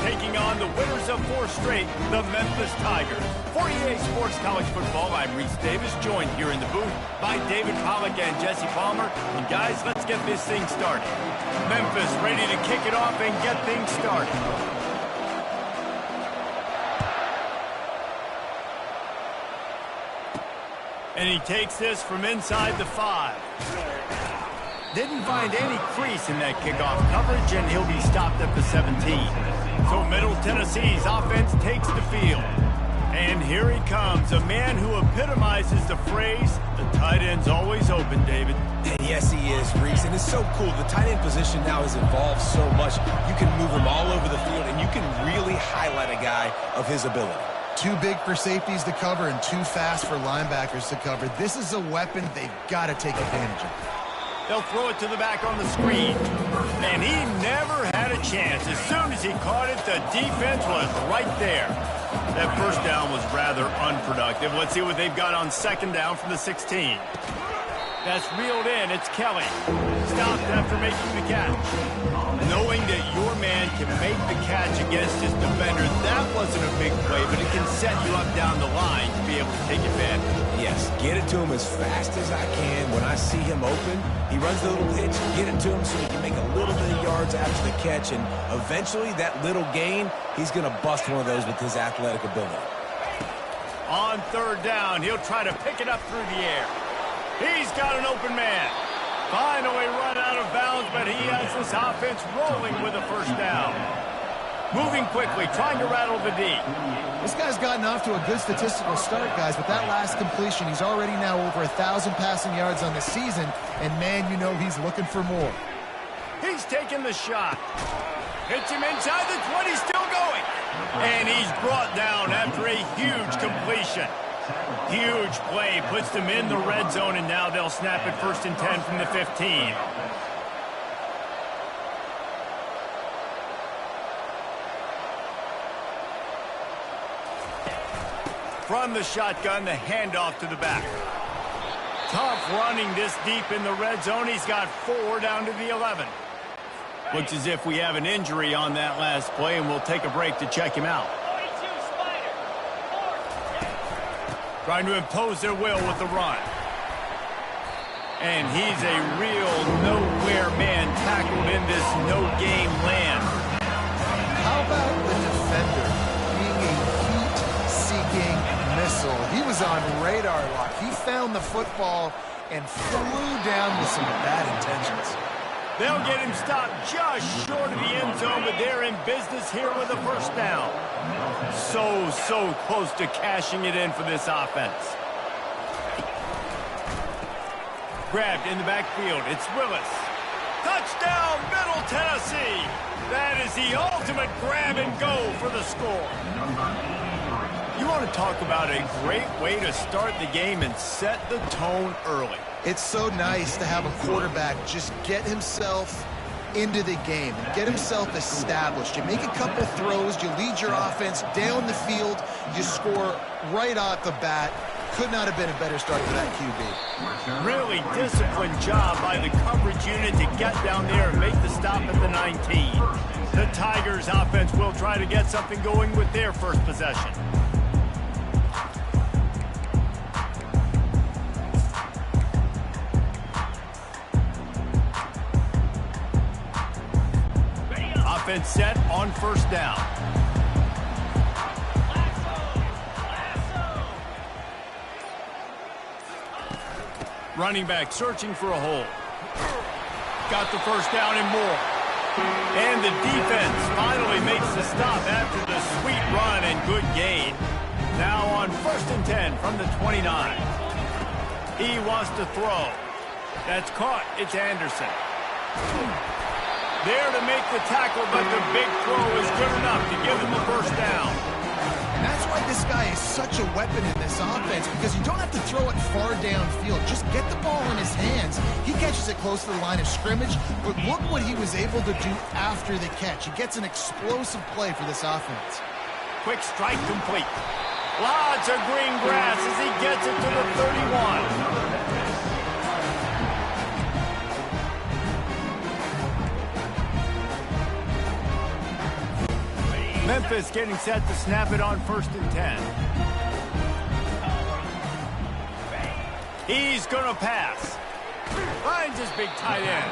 taking on the winners of 4 straight, the Memphis Tigers. For EA Sports College Football, I'm Reese Davis, joined here in the booth by David Pollack and Jesse Palmer. And guys, let's get this thing started. Memphis ready to kick it off and get things started. And he takes this from inside the 5. Didn't find any crease in that kickoff coverage, and he'll be stopped at the 17. So Middle Tennessee's offense takes the field. And here he comes, a man who epitomizes the phrase, the tight end's always open, David.
And yes, he is, Reese, and it's so cool. The tight end position now has evolved so much. You can move him all over the field, and you can really highlight a guy of his ability.
Too big for safeties to cover and too fast for linebackers to cover. This is a weapon they've got to take advantage of.
They'll throw it to the back on the screen. And he never had a chance. As soon as he caught it, the defense was right there. That first down was rather unproductive. Let's see what they've got on second down from the 16. That's reeled in. It's Kelly. Stopped after making the catch. Knowing that your man can make the catch against his defender, that wasn't a big play, but it can set you up down the line to be able to take advantage.
Yes, get it to him as fast as I can. When I see him open, he runs the little hitch, get it to him so he can make a little bit of yards after the catch, and eventually that little gain, he's going to bust one of those with his athletic ability.
On third down, he'll try to pick it up through the air. He's got an open man. Finally run out of bounds, but he has this offense rolling with a first down. Moving quickly, trying to rattle the D.
This guy's gotten off to a good statistical start, guys. With that last completion, he's already now over 1,000 passing yards on the season. And, man, you know he's looking for more.
He's taking the shot. Hits him inside the 20, still going. And he's brought down after a huge completion. Huge play, puts them in the red zone, and now they'll snap it 1st and 10 from the 15. From the shotgun, the handoff to the back. Tough running this deep in the red zone. He's got 4 down to the 11. Looks as if we have an injury on that last play, and we'll take a break to check him out. Trying to impose their will with the run. And he's a real nowhere man tackled in this no-game land.
How about the defender being a heat-seeking missile? He was on radar lock. He found the football and flew down with some bad intentions.
They'll get him stopped just short of the end zone, but they're in business here with a first down. So close to cashing it in for this offense. Grabbed in the backfield. It's Willis. Touchdown, Middle Tennessee. That is the ultimate grab and go for the score. You want to talk about a great way to start the game and set the tone early.
It's so nice to have a quarterback just get himself into the game, get himself established. You make a couple throws, you lead your offense down the field, you score right off the bat. Could not have been a better start for that QB.
Really disciplined job by the coverage unit to get down there and make the stop at the 19. The Tigers offense will try to get something going with their first possession. Offense set on first down. Running back searching for a hole. Got the first down and more. And the defense finally makes the stop after the sweet run and good gain. Now on 1st and 10 from the 29. He wants to throw. That's caught. It's Anderson. There to make the tackle, but the big throw is good enough to give him the first down.
And that's why this guy is such a weapon in this offense because you don't have to throw it far downfield. Just get the ball in his hands. He catches it close to the line of scrimmage, but look what he was able to do after the catch. He gets an explosive play for this offense.
Quick strike complete. Lots of green grass as he gets it to the 31. Memphis getting set to snap it on 1st and 10. He's going to pass. Finds his big tight end.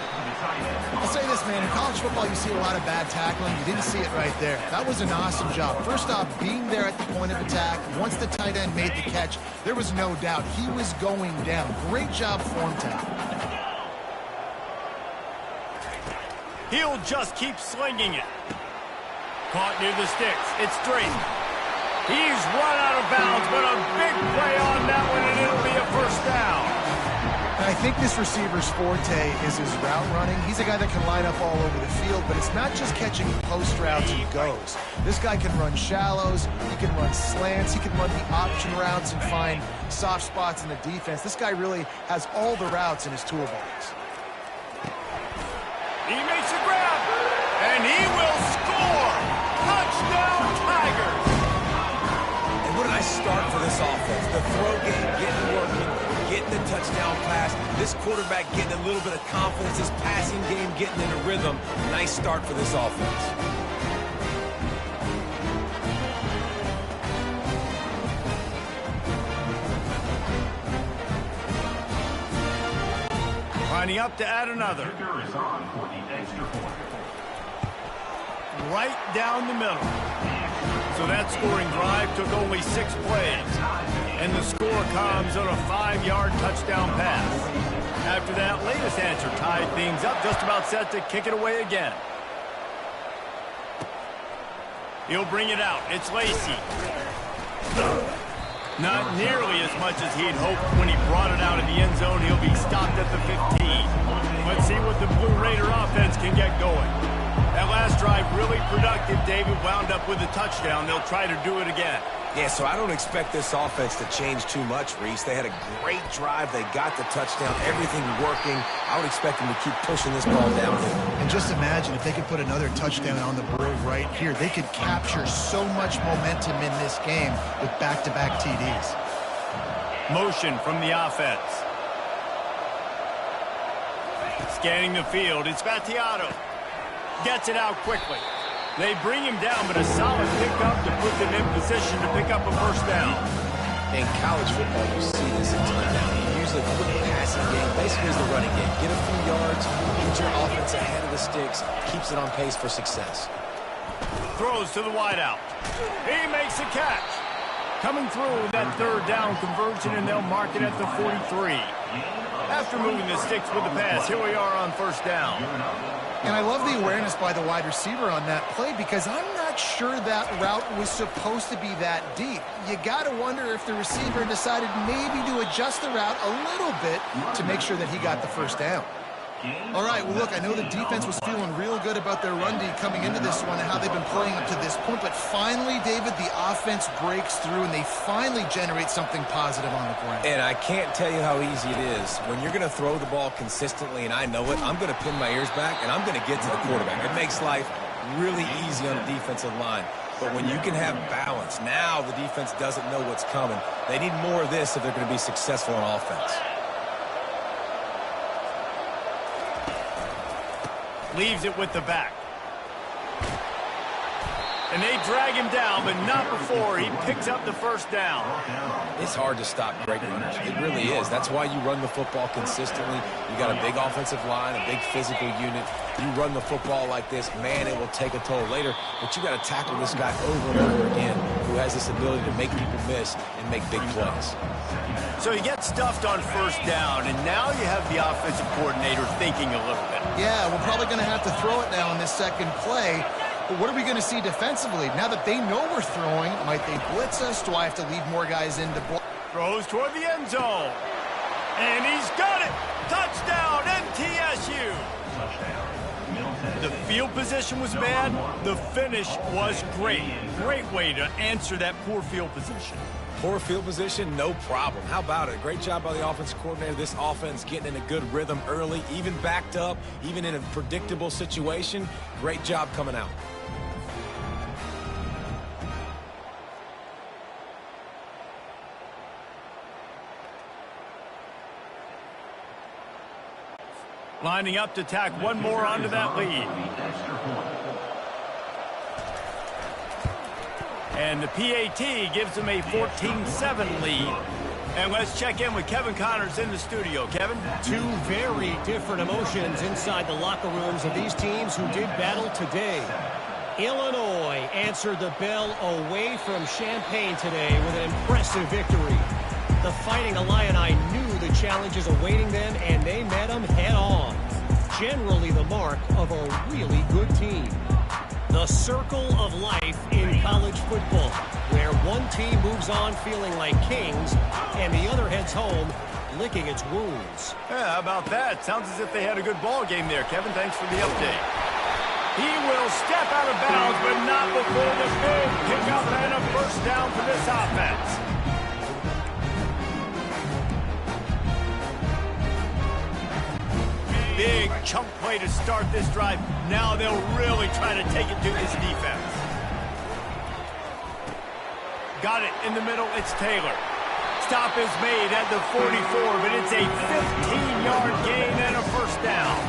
I'll say this, man. In college football, you see a lot of bad tackling. You didn't see it right there. That was an awesome job. First off, being there at the point of attack. Once the tight end made the catch, there was no doubt he was going down. Great job form tackle.
He'll just keep slinging it. Caught near the sticks. It's straight. He's run out of bounds, but a big play on that one, and it'll be a first down.
And I think this receiver's forte is his route running. He's a guy that can line up all over the field, but it's not just catching post routes and goes. This guy can run shallows, he can run slants, he can run the option routes and find soft spots in the defense. This guy really has all the routes in his toolbox.
He makes a grab, and he will score! Touchdown, Tigers!
And what a nice start for this offense. The throw game getting working, getting the touchdown pass. This quarterback getting a little bit of confidence. This passing game getting in a rhythm. Nice start for this offense.
Lining up to add another. Right down the middle. So that scoring drive took only 6 plays. And the score comes on a 5-yard touchdown pass. After that latest answer tied things up, just about set to kick it away again. He'll bring it out. It's Lacey. Not nearly as much as he'd hoped when he brought it out of the end zone. He'll be stopped at the 15. Let's see what the Blue Raider offense can get going. That last drive really productive. David wound up with a touchdown. They'll try to do it again.
Yeah, so I don't expect this offense to change too much, Reese. They had a great drive. They got the touchdown. Everything working. I would expect them to keep pushing this ball downhill.
And just imagine if they could put another touchdown on the board right here. They could capture so much momentum in this game with back-to-back TDs.
Motion from the offense. Scanning the field. It's Battiato. Gets it out quickly. They bring him down, but a solid pickup to put them in position to pick up a first down.
In college football, you see this a ton now. You usually put the passing game, basically as the running game. Get a few yards, get your offense ahead of the sticks, keeps it on pace for success.
Throws to the wideout. He makes a catch. Coming through with that third down conversion, and they'll mark it at the 43. After moving the sticks with the pass, here we are on first down.
And I love the awareness by the wide receiver on that play because I'm not sure that route was supposed to be that deep. You got to wonder if the receiver decided maybe to adjust the route a little bit to make sure that he got the first down. All right, well, look, I know the defense was feeling real good about their run D coming into this one and how they've been playing up to this point, but finally, David, the offense breaks through and they finally generate something positive on the ground.
And I can't tell you how easy it is. When you're going to throw the ball consistently, and I know it, I'm going to pin my ears back and I'm going to get to the quarterback. It makes life really easy on the defensive line. But when you can have balance, now the defense doesn't know what's coming. They need more of this if they're going to be successful on offense.
Leaves it with the back. And they drag him down, but not before he picks up the first down.
It's hard to stop great runners. It really is. That's why you run the football consistently. You got a big offensive line, a big physical unit. You run the football like this, man, it will take a toll later. But you got to tackle this guy over and over again who has this ability to make people miss and make big plays.
So you get stuffed on first down, and now you have the offensive coordinator thinking a little bit.
Yeah, we're probably going to have to throw it now in this second play. But what are we going to see defensively? Now that they know we're throwing, might they blitz us? Do I have to leave more guys in to block?
Throws toward the end zone. And he's got it. Touchdown, MTSU. The field position was bad. The finish was great. Great way to answer that poor field position.
Poor field position, no problem. How about it? Great job by the offensive coordinator. This offense getting in a good rhythm early, even backed up, even in a predictable situation. Great job coming out.
Lining up to tack one more onto that lead. And the PAT gives them a 14-7 lead. And let's check in with Kevin Connors in the studio. Kevin?
Two very different emotions inside the locker rooms of these teams who did battle today. Illinois answered the bell away from Champaign today with an impressive victory. The Fighting Illini knew the challenges awaiting them, and they met them head-on. Generally the mark of a really good team. The circle of life in college football, where one team moves on feeling like kings, and the other heads home licking its wounds.
Yeah, how about that? Sounds as if they had a good ball game there, Kevin. Thanks for the update. He will step out of bounds, but not before the big pickup and a first down for this offense. Big chunk play to start this drive. Now they'll really try to take it to this defense. Got it in the middle. It's Taylor. Stop is made at the 44, but it's a 15-yard gain and a first down.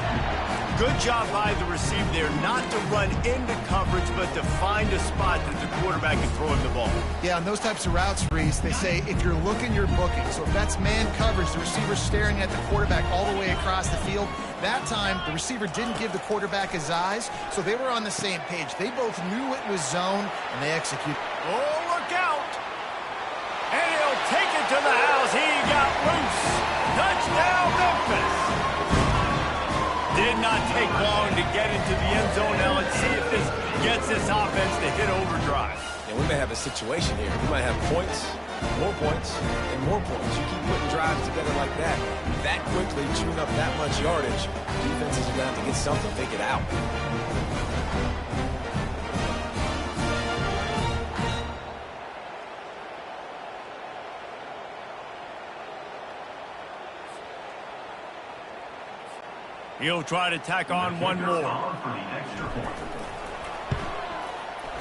Good job by the receiver there, not to run into coverage, but to find a spot that the quarterback can throw him the ball.
Yeah, on those types of routes, Reese, they say if you're looking, you're booking. So if that's man coverage, the receiver's staring at the quarterback all the way across the field. That time, the receiver didn't give the quarterback his eyes, so they were on the same page. They both knew it was zone, and they executed.
Oh, look out! And he'll take it to the house. He got loose. Touchdown, Memphis! Did not take long to get into the end zone. Now let's see if this gets this offense to hit overdrive.
And we may have a situation here. We might have points, and more points. You keep putting drives together like that quickly, chewing up that much yardage, defenses are going to have to get something figured out.
He'll try to tack on one more.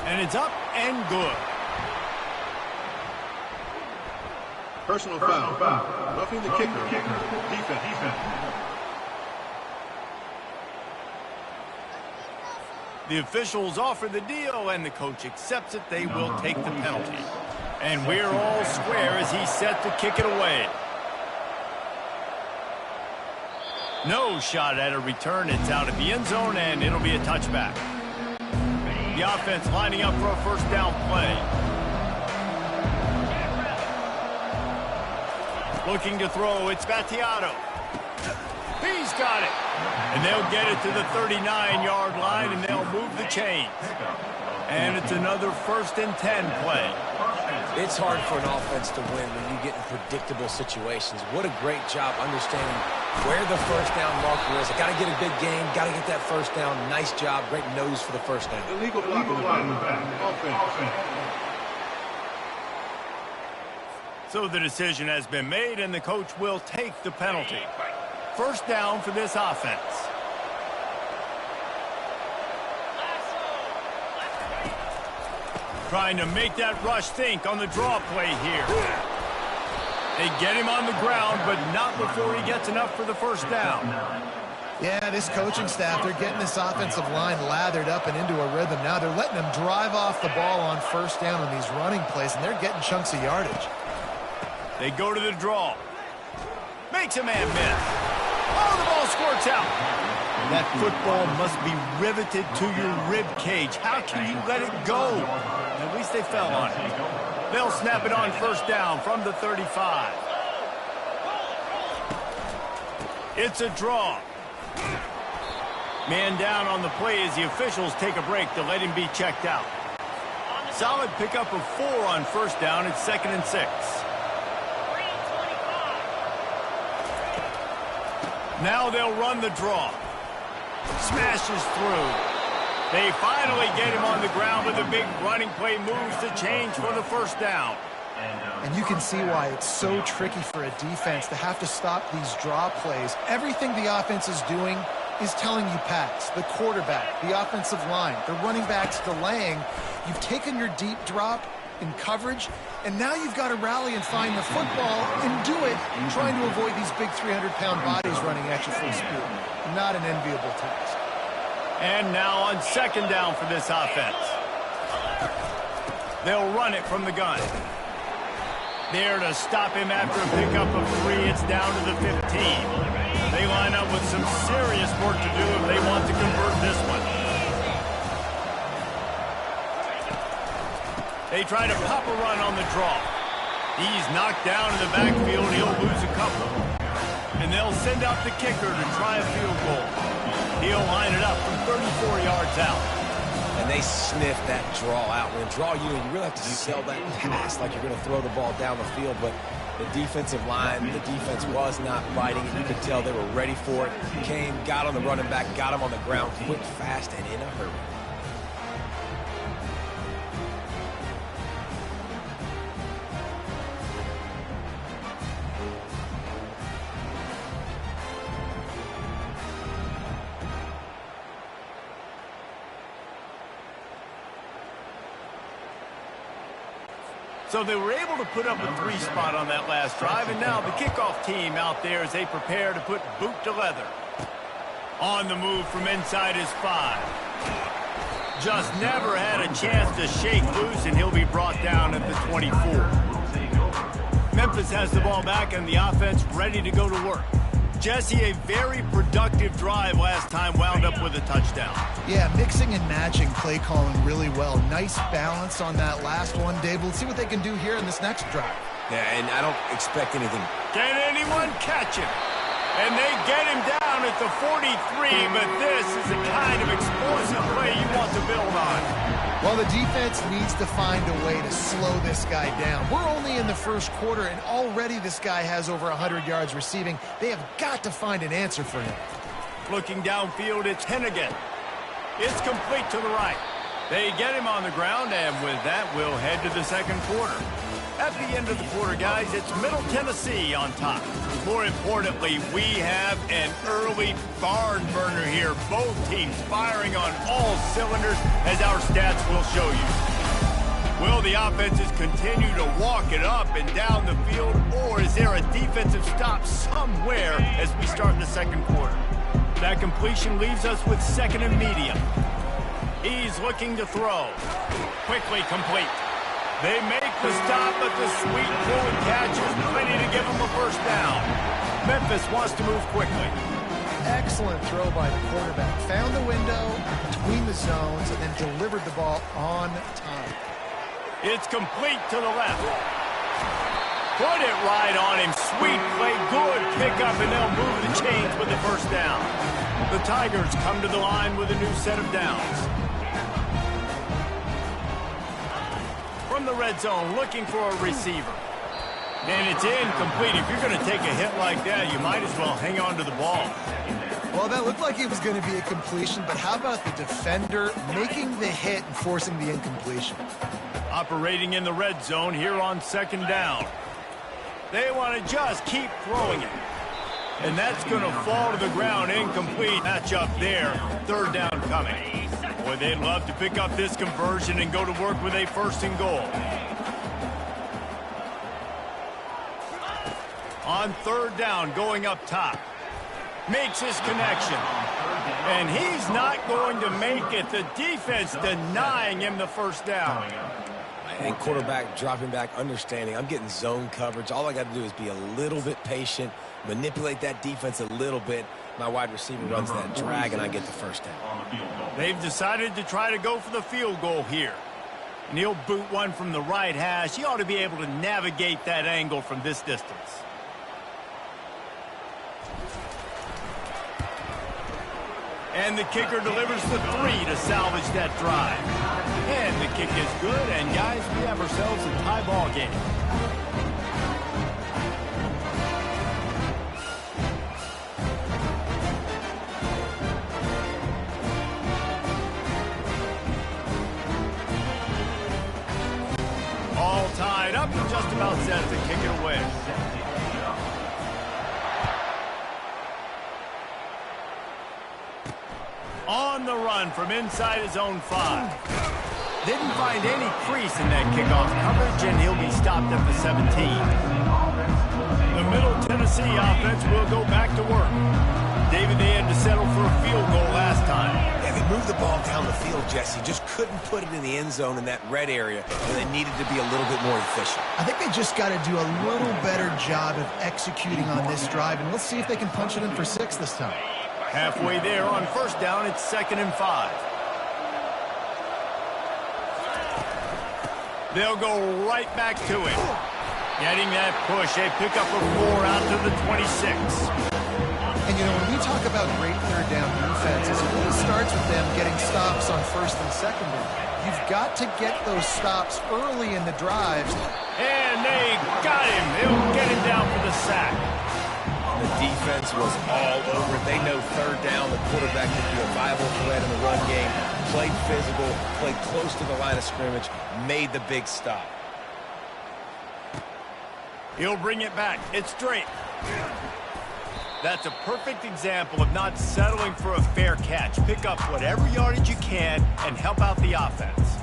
And it's up and good.
Personal foul. Roughing the kicker. Defense.
The officials offer the deal, and the coach accepts it. They will take the penalty. And we're all square as he's set to kick it away. No shot at a return. It's out of the end zone, and it'll be a touchback. The offense lining up for a first down play. Looking to throw. It's Battiato. He's got it. And they'll get it to the 39-yard line, and they'll move the chains. And it's another 1st and 10 play.
It's hard for an offense to win when you get in predictable situations. What a great job understanding where the first down marker is. I got to get a big gain, got to get that first down. Nice job, great nose for the first down.
Illegal block on the back. Offense.
So the decision has been made, and the coach will take the penalty. First down for this offense. Trying to make that rush think on the draw play here. They get him on the ground, but not before he gets enough for the first down.
Yeah, this coaching staff, they're getting this offensive line lathered up and into a rhythm. Now they're letting them drive off the ball on first down on these running plays, and they're getting chunks of yardage.
They go to the draw. Makes a man miss. Oh, the ball squirts out. That football must be riveted to your rib cage. How can you let it go? At least they fell on it. They'll snap it on first down from the 35. It's a draw. Man down on the play as the officials take a break to let him be checked out. Solid pickup of 4 on first down. It's 2nd and 6. Now they'll run the draw. Smashes through. They finally get him on the ground with a big running play, moves the change for the first down.
And you can see why it's so tricky for a defense to have to stop these draw plays. Everything the offense is doing is telling you pass. The quarterback, the offensive line, the running backs delaying. You've taken your deep drop in coverage, and now you've got to rally and find the football and do it, trying to avoid these big 300-pound bodies running at you full speed. Not an enviable task.
And now on second down for this offense. They'll run it from the gun. There to stop him after a pickup of 3. It's down to the 15. They line up with some serious work to do if they want to convert this one. They try to pop a run on the draw. He's knocked down in the backfield. He'll lose a couple. And they'll send out the kicker to try a field goal. He'll line it up from 34 yards out.
And they sniff that draw out. When a draw unit, you really have to sell that pass like you're going to throw the ball down the field. But the defensive line, the defense was not biting it. You could tell they were ready for it. Came, got on the running back, got him on the ground quick, fast, and in a hurry.
So they were able to put up a 3 spot on that last drive, and now the kickoff team out there as they prepare to put boot to leather. On the move from inside his 5. Just never had a chance to shake loose, and he'll be brought down at the 24. Memphis has the ball back, and the offense ready to go to work. Jesse, a very productive drive last time, wound up with a touchdown.
Yeah, mixing and matching play calling really well. Nice balance on that last one, Dave. We'll see what they can do here in this next drive.
Yeah, and I don't expect anything.
Can anyone catch him? And they get him down at the 43, but this is the kind of explosive play you want to build on.
Well, the defense needs to find a way to slow this guy down. We're only in the first quarter, and already this guy has over 100 yards receiving. They have got to find an answer for him.
Looking downfield, it's Hennigan. It's complete to the right. They get him on the ground, and with that, we'll head to the second quarter. At the end of the quarter, guys, it's Middle Tennessee on top. More importantly, we have an early barn burner here. Both teams firing on all cylinders, as our stats will show you. Will the offenses continue to walk it up and down the field, or is there a defensive stop somewhere as we start the second quarter? That completion leaves us with second and medium. He's looking to throw. Quickly complete. They make the stop, but the sweet pull and catch is plenty to give them a first down. Memphis wants to move quickly.
Excellent throw by the quarterback. Found the window between the zones and then delivered the ball on time.
It's complete to the left. Put it right on him. Sweet play, good pickup, and they'll move the chains with the first down. The Tigers come to the line with a new set of downs. From the red zone, looking for a receiver. And it's incomplete. If you're going to take a hit like that, you might as well hang on to the ball.
Well, that looked like it was going to be a completion, but how about the defender making the hit and forcing the incompletion?
Operating in the red zone here on second down. They want to just keep throwing it. And that's going to fall to the ground, incomplete. Match up there, third down coming. Boy, they'd love to pick up this conversion and go to work with a first and goal. On third down, going up top. Makes his connection. And he's not going to make it. The defense denying him the first down.
And quarterback dropping back, understanding. I'm getting zone coverage. All I got to do is be a little bit patient, manipulate that defense a little bit. My wide receiver runs that drag, and I get the first down.
They've decided to try to go for the field goal here. And he'll boot one from the right hash. He ought to be able to navigate that angle from this distance. And the kicker delivers the 3 to salvage that drive. And the kick is good, and guys, we have ourselves a tie ball game. All ties tied up and just about set to kick it away. On the run from inside his own 5. Didn't find any crease in that kickoff coverage, and he'll be stopped at the 17. The Middle Tennessee offense will go back to work. David, they had to settle for a field goal last time.
Yeah, they moved the ball down the field, Jesse. Just couldn't put it in the end zone in that red area, and they needed to be a little bit more efficient.
I think they just got to do a little better job of executing on this drive, and let's see if they can punch it in for 6 this time.
Halfway there on first down, it's 2nd and 5. They'll go right back to it. Getting that push, a pickup of 4 out to the 26.
And, you know, when we talk about great third down defenses, it really starts with them getting stops on 1st and 2nd down. You've got to get those stops early in the drives.
And they got him. They'll get him down for the sack.
The defense was all over it. They know third down, the quarterback could be a viable threat in the run game. Played physical, played close to the line of scrimmage, made the big stop.
He'll bring it back. It's straight. That's a perfect example of not settling for a fair catch. Pick up whatever yardage you can and help out the offense.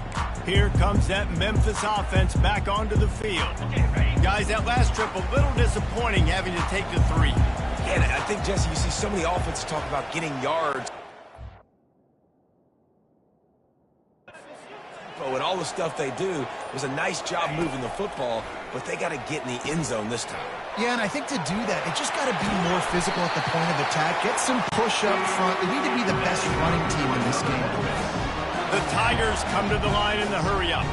Here comes that Memphis offense back onto the field. Guys, that last trip a little disappointing having to take the 3.
And I think, Jesse, you see so many offenses talk about getting yards. And all the stuff they do, it was a nice job moving the football, but they got to get in the end zone this time.
Yeah, and I think to do that, they just got to be more physical at the point of attack. Get some push up front. They need to be the best running team in this game.
The Tigers come to the line in the hurry-up.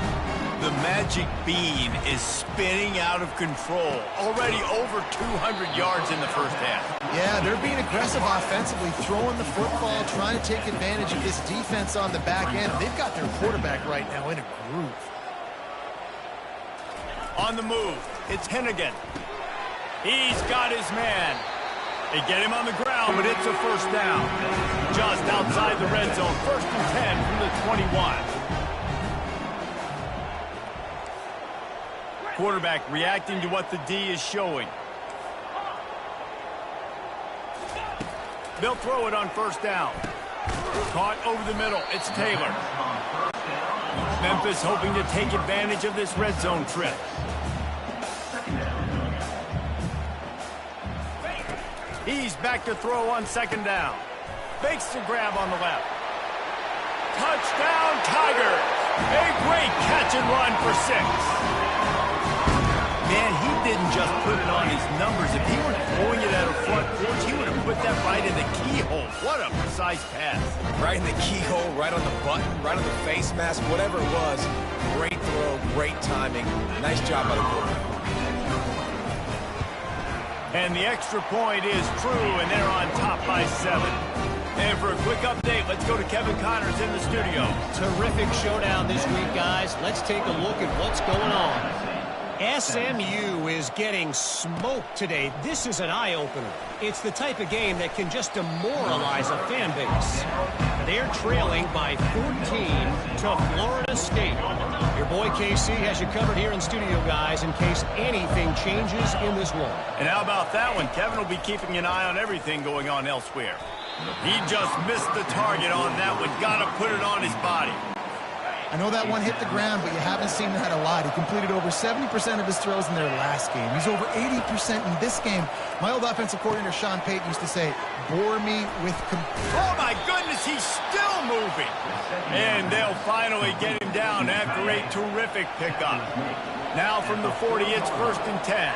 The magic bean is spinning out of control. Already over 200 yards in the first half.
Yeah, they're being aggressive offensively, throwing the football, trying to take advantage of this defense on the back end. They've got their quarterback right now in a groove.
On the move, it's Hennigan. He's got his man. They get him on the ground, but it's a first down. Just outside the red zone, 1st and 10 from the 21. Quarterback reacting to what the D is showing. They'll throw it on first down. Caught over the middle. It's Taylor. Memphis hoping to take advantage of this red zone trip. He's back to throw on 2nd down. Fakes the grab on the left. Touchdown, Tigers! A great catch and run for 6. Man, he didn't just put it on his numbers. If he were throwing it at a front porch, he would have put that right in the keyhole. What a precise pass.
Right in the keyhole, right on the button, right on the face mask, whatever it was. Great throw, great timing. Nice job by the quarterback.
And the extra point is true, and they're on top by 7. And for a quick update, let's go to Kevin Connors in the studio.
Terrific showdown this week, guys. Let's take a look at what's going on. SMU is getting smoked today. This is an eye-opener. It's the type of game that can just demoralize a fan base. They're trailing by 14 to Florida State. Your boy KC has you covered here in studio, guys, in case anything changes in this one.
And how about that one? Kevin will be keeping an eye on everything going on elsewhere. He just missed the target on that one. Got to put it on his body.
I know that one hit the ground, but you haven't seen that a lot. He completed over 70% of his throws in their last game. He's over 80% in this game. My old offensive coordinator, Sean Payton, used to say, bore me with...
Oh, my goodness, he's still moving. And they'll finally get him down after a terrific pickup. Now from the 40, it's 1st and 10.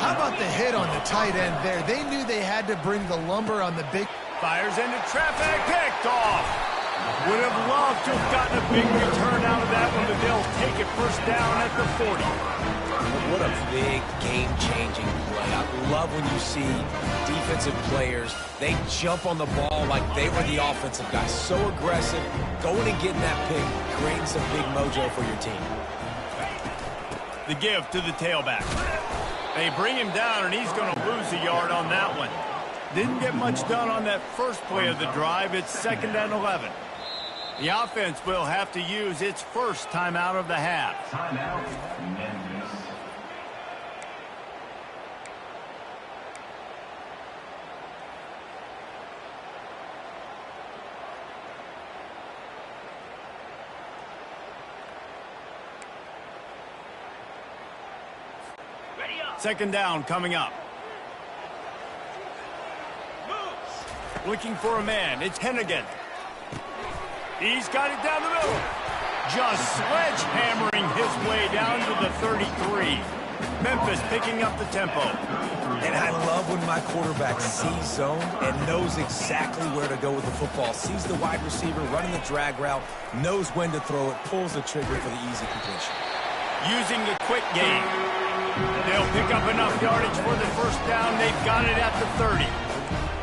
How about the hit on the tight end there? They knew they had to bring the lumber on the big...
Fires into traffic, picked off. Would have loved to have gotten a big return out of that one, but they'll take it first down at the 40.
What a big game-changing play. I love when you see defensive players, they jump on the ball like they were the offensive guys. So aggressive, going and getting that pick, creating some big mojo for your team.
The give to the tailback. They bring him down, and he's going to lose a yard on that one. Didn't get much done on that first play of the drive. It's 2nd and 11. The offense will have to use its first timeout of the half.
Timeout, Memphis.
Second down coming up. Looking for a man. It's Hennigan. He's got it down the middle. Just sledgehammering his way down to the 33. Memphis picking up the tempo.
And I love when my quarterback sees zone and knows exactly where to go with the football. Sees the wide receiver running the drag route, knows when to throw it, pulls the trigger for the easy completion.
Using the quick game. They'll pick up enough yardage for the first down. They've got it at the 30.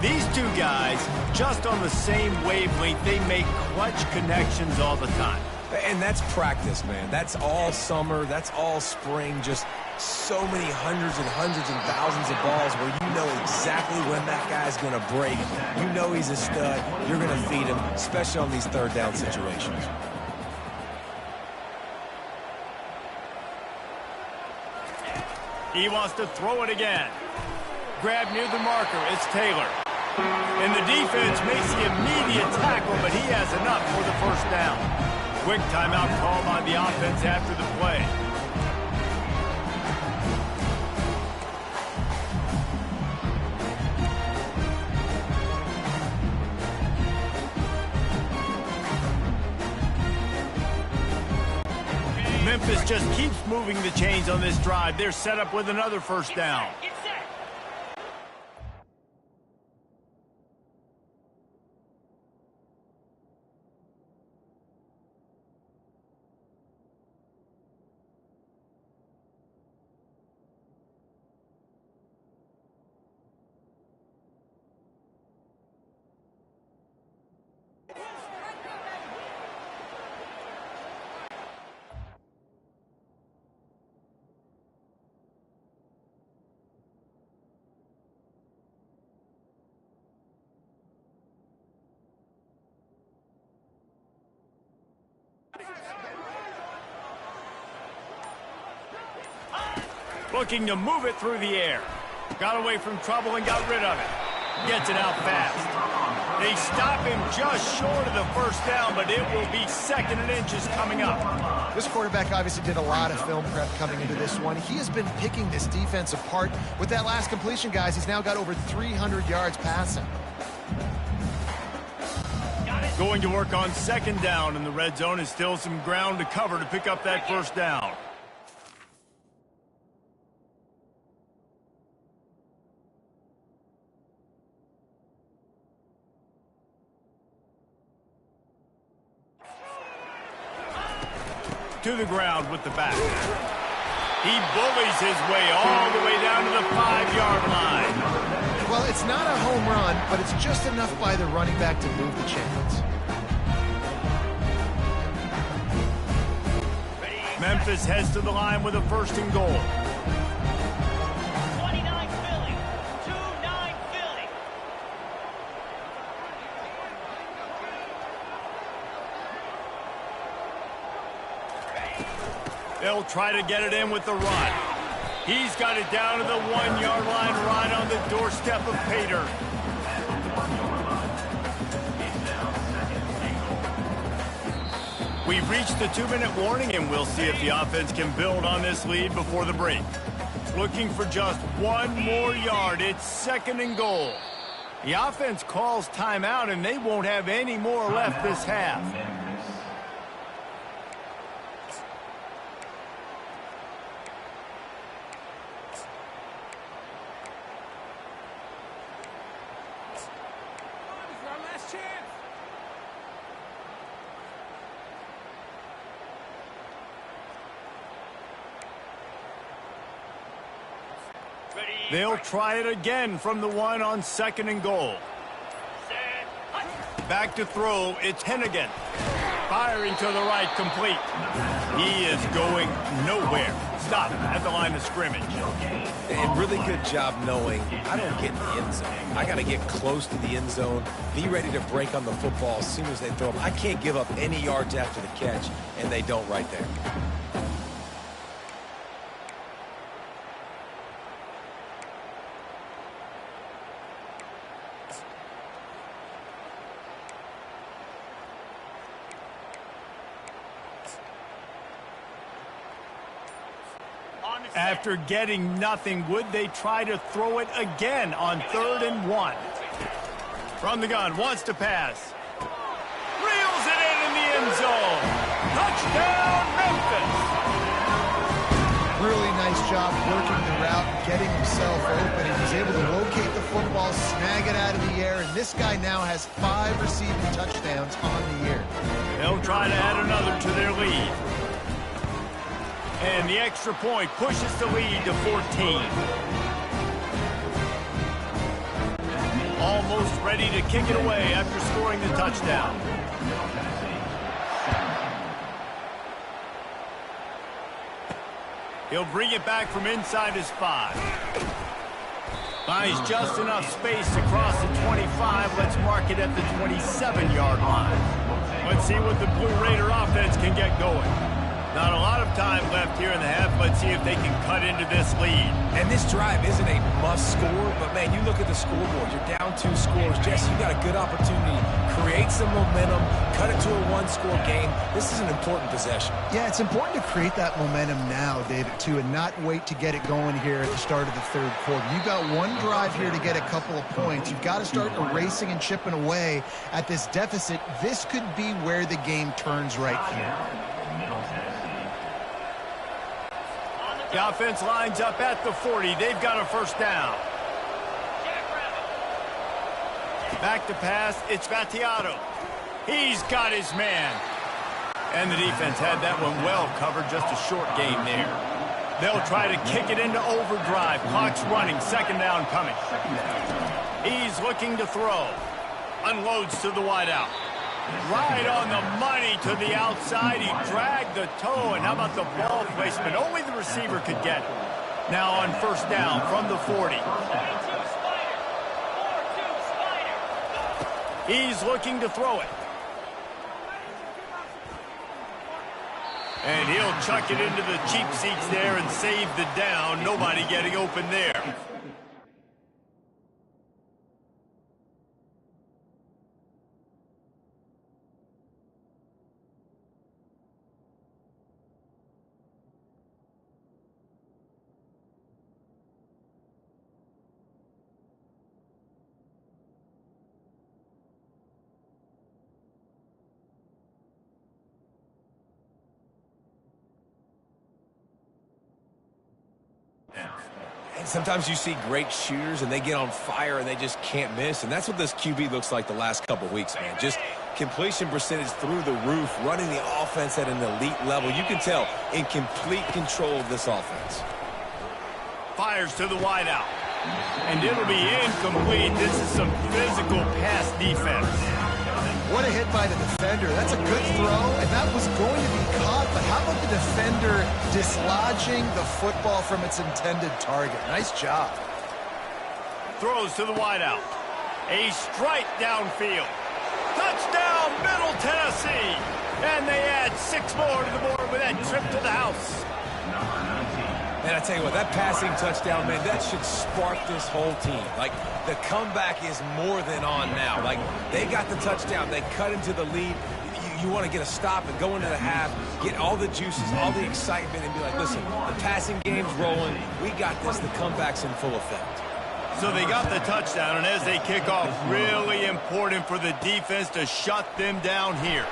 These two guys, just on the same wavelength, they make clutch connections all the time.
And that's practice, man. That's all summer. That's all spring. Just so many hundreds and thousands of balls where you know exactly when that guy's going to break. You know he's a stud. You're going to feed him, especially on these third down situations.
He wants to throw it again. Grab near the marker. It's Taylor. And the defense makes the immediate tackle, but he has enough for the first down. Quick timeout call by the offense after the play. Memphis just keeps moving the chains on this drive. They're set up with another first down. Looking to move it through the air. Got away from trouble and got rid of it. Gets it out fast. They stop him just short of the first down, but it will be second and inches coming up.
This quarterback obviously did a lot of film prep coming into this one. He has been picking this defense apart. With that last completion, guys, he's now got over 300 yards passing.
Going to work on second down, and the red zone is still some ground to cover to pick up that first down. To the ground with the back. He bullies his way all the way down to the 5-yard line.
Well, it's not a home run, but it's just enough by the running back to move the chains.
Memphis heads to the line with a first and goal.
29 Philly, 2-9 Philly.
They'll try to get it in with the run. He's got it down to the 1-yard line right on the doorstep of Pater. We've reached the 2-minute warning, and we'll see if the offense can build on this lead before the break. Looking for just one more yard. It's second and goal. The offense calls timeout, and they won't have any more left this half. They'll try it again from the 1 on second and goal. Back to throw, it's Hennigan. Firing to the right, complete. He is going nowhere. Stop at the line of scrimmage.
And really good job knowing I don't get in the end zone. I got to get close to the end zone, be ready to break on the football as soon as they throw them. I can't give up any yards after the catch, and they don't right there.
After getting nothing, would they try to throw it again on 3rd and 1? From the gun, wants to pass. Reels it in the end zone. Touchdown, Memphis.
Really nice job working the route, getting himself open, and he's able to locate the football, snag it out of the air, and this guy now has 5 receiving touchdowns on the year.
They'll try to add another to their lead. And the extra point pushes the lead to 14. Almost ready to kick it away after scoring the touchdown. He'll bring it back from inside his 5. Finds just enough space to cross the 25. Let's mark it at the 27-yard line. Let's see what the Blue Raider offense can get going. Not a lot of time left here in the half. Let's see if they can cut into this lead.
And this drive isn't a must score, but, man, you look at the scoreboard. You're down 2 scores. Jesse, you got a good opportunity. Create some momentum. Cut it to a 1-score game. This is an important possession.
Yeah, it's important to create that momentum now, David, too, and not wait to get it going here at the start of the 3rd quarter. You've got one drive here to get a couple of points. You've got to start erasing and chipping away at this deficit. This could be where the game turns right here.
The offense lines up at the 40. They've got a 1st down. Back to pass. It's Vattiato. He's got his man. And the defense had that one well covered. Just a short game there. They'll try to kick it into overdrive. Clock's running. 2nd down coming. He's looking to throw. Unloads to the wideout. Right on the money to the outside. He dragged the toe, and how about the ball placement? Only the receiver could get it. Now on 1st down from the 40. He's looking to throw it. And he'll chuck it into the cheap seats there and save the down. Nobody getting open there.
And sometimes you see great shooters and they get on fire and they just can't miss. And that's what this QB looks like the last couple weeks, man. Just completion percentage through the roof, running the offense at an elite level. You can tell in complete control of this offense.
Fires to the wideout. And it'll be incomplete. This is some physical pass defense.
What a hit by the defender. That's a good throw, and that was going to be caught, but how about the defender dislodging the football from its intended target? Nice job.
Throws to the wideout. A strike downfield. Touchdown, Middle Tennessee. And they add 6 more to the board with that trip to the house.
And I tell you what, that passing touchdown, man, that should spark this whole team. Like, the comeback is more than on now. Like, they got the touchdown. They cut into the lead. You want to get a stop and go into the half, get all the juices, all the excitement, and be like, listen, the passing game's rolling. We got this. The comeback's in full effect.
So they got the touchdown, and as they kick off, really important for the defense to shut them down here.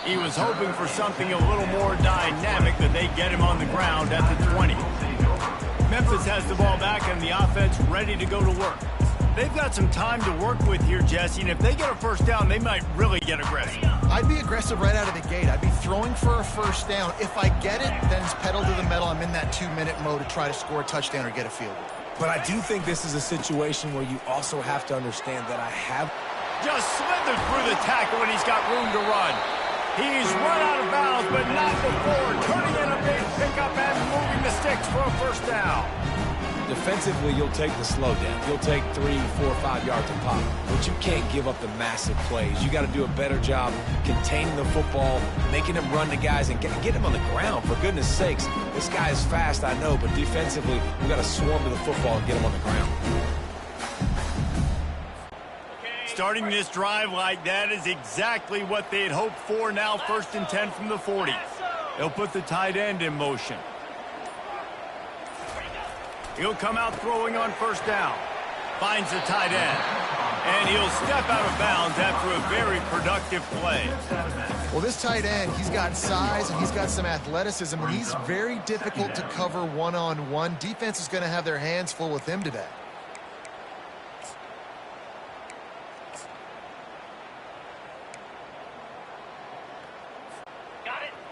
He was hoping for something a little more dynamic, that they get him on the ground at the 20. Memphis has the ball back and the offense ready to go to work. They've got some time to work with here, Jesse, and if they get a 1st down, they might really get aggressive.
I'd be aggressive right out of the gate. I'd be throwing for a 1st down. If I get it, then it's pedal to the metal. I'm in that 2-minute mode to try to score a touchdown or get a field goal.
But I do think this is a situation where you also have to understand that I have
just slithered through the tackle and he's got room to run. He's run out of bounds, but not before turning in a big pickup and moving the sticks for a first down.
Defensively, you'll take the slow down. You'll take 3, 4, 5 yards a pop, but you can't give up the massive plays. You got to do a better job containing the football, making him run to guys, and get him on the ground. For goodness sakes, this guy is fast, I know, but defensively, we got to swarm to the football and get him on the ground.
Starting this drive like that is exactly what they had hoped for. Now 1st and 10 from the 40. They'll put the tight end in motion. He'll come out throwing on first down. Finds the tight end. And he'll step out of bounds after a very productive play.
Well, this tight end, he's got size and he's got some athleticism, and he's very difficult to cover one-on-one. Defense is going to have their hands full with him today.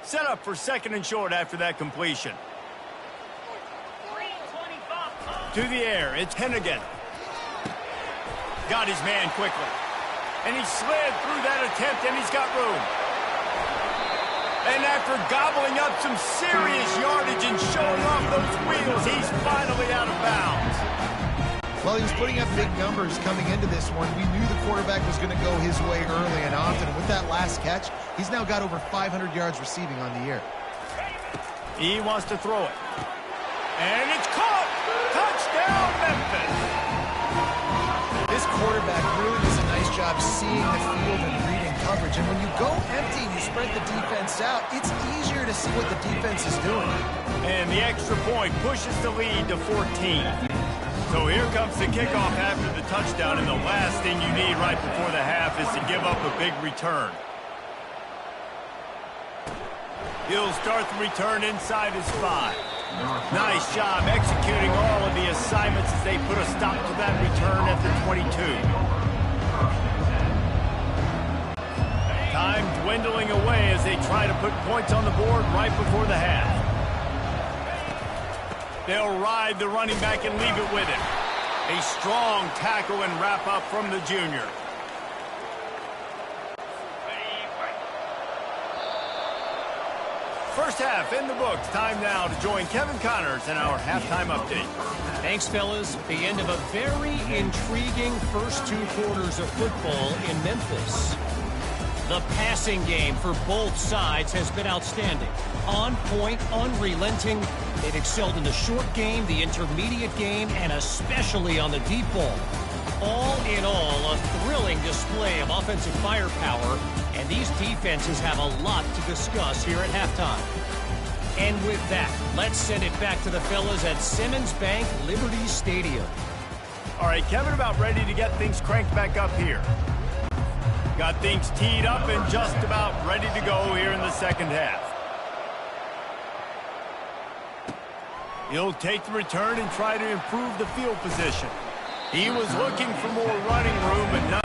Set up for 2nd and short after that completion. To the air, it's Hennigan. Got his man quickly. And he slid through that attempt, and he's got room. And after gobbling up some serious yardage and showing off those wheels, he's finally out of bounds.
Well, he was putting up big numbers coming into this one. We knew the quarterback was going to go his way early and often. And with that last catch, he's now got over 500 yards receiving on the year.
He wants to throw it. And it's caught! Touchdown, Memphis!
This quarterback really does a nice job seeing the field and reading coverage. And when you go empty and you spread the defense out, it's easier to see what the defense is doing.
And the extra point pushes the lead to 14. So here comes the kickoff after the touchdown, and the last thing you need right before the half is to give up a big return. He'll start the return inside his 5. Nice job executing all of the assignments as they put a stop to that return at the 22. Time dwindling away as they try to put points on the board right before the half. They'll ride the running back and leave it with him. A strong tackle and wrap up from the junior. First half in the books. Time now to join Kevin Connors in our halftime update.
Thanks, fellas. The end of a very intriguing first 2 quarters of football in Memphis. The passing game for both sides has been outstanding. On point, unrelenting. They've excelled in the short game, the intermediate game, and especially on the deep ball. All in all, a thrilling display of offensive firepower, and these defenses have a lot to discuss here at halftime. And with that, let's send it back to the fellas at Simmons Bank Liberty Stadium.
All right, Kevin, about ready to get things cranked back up here. Got things teed up and just about ready to go here in the second half. He'll take the return and try to improve the field position. He was looking for more running room, but none.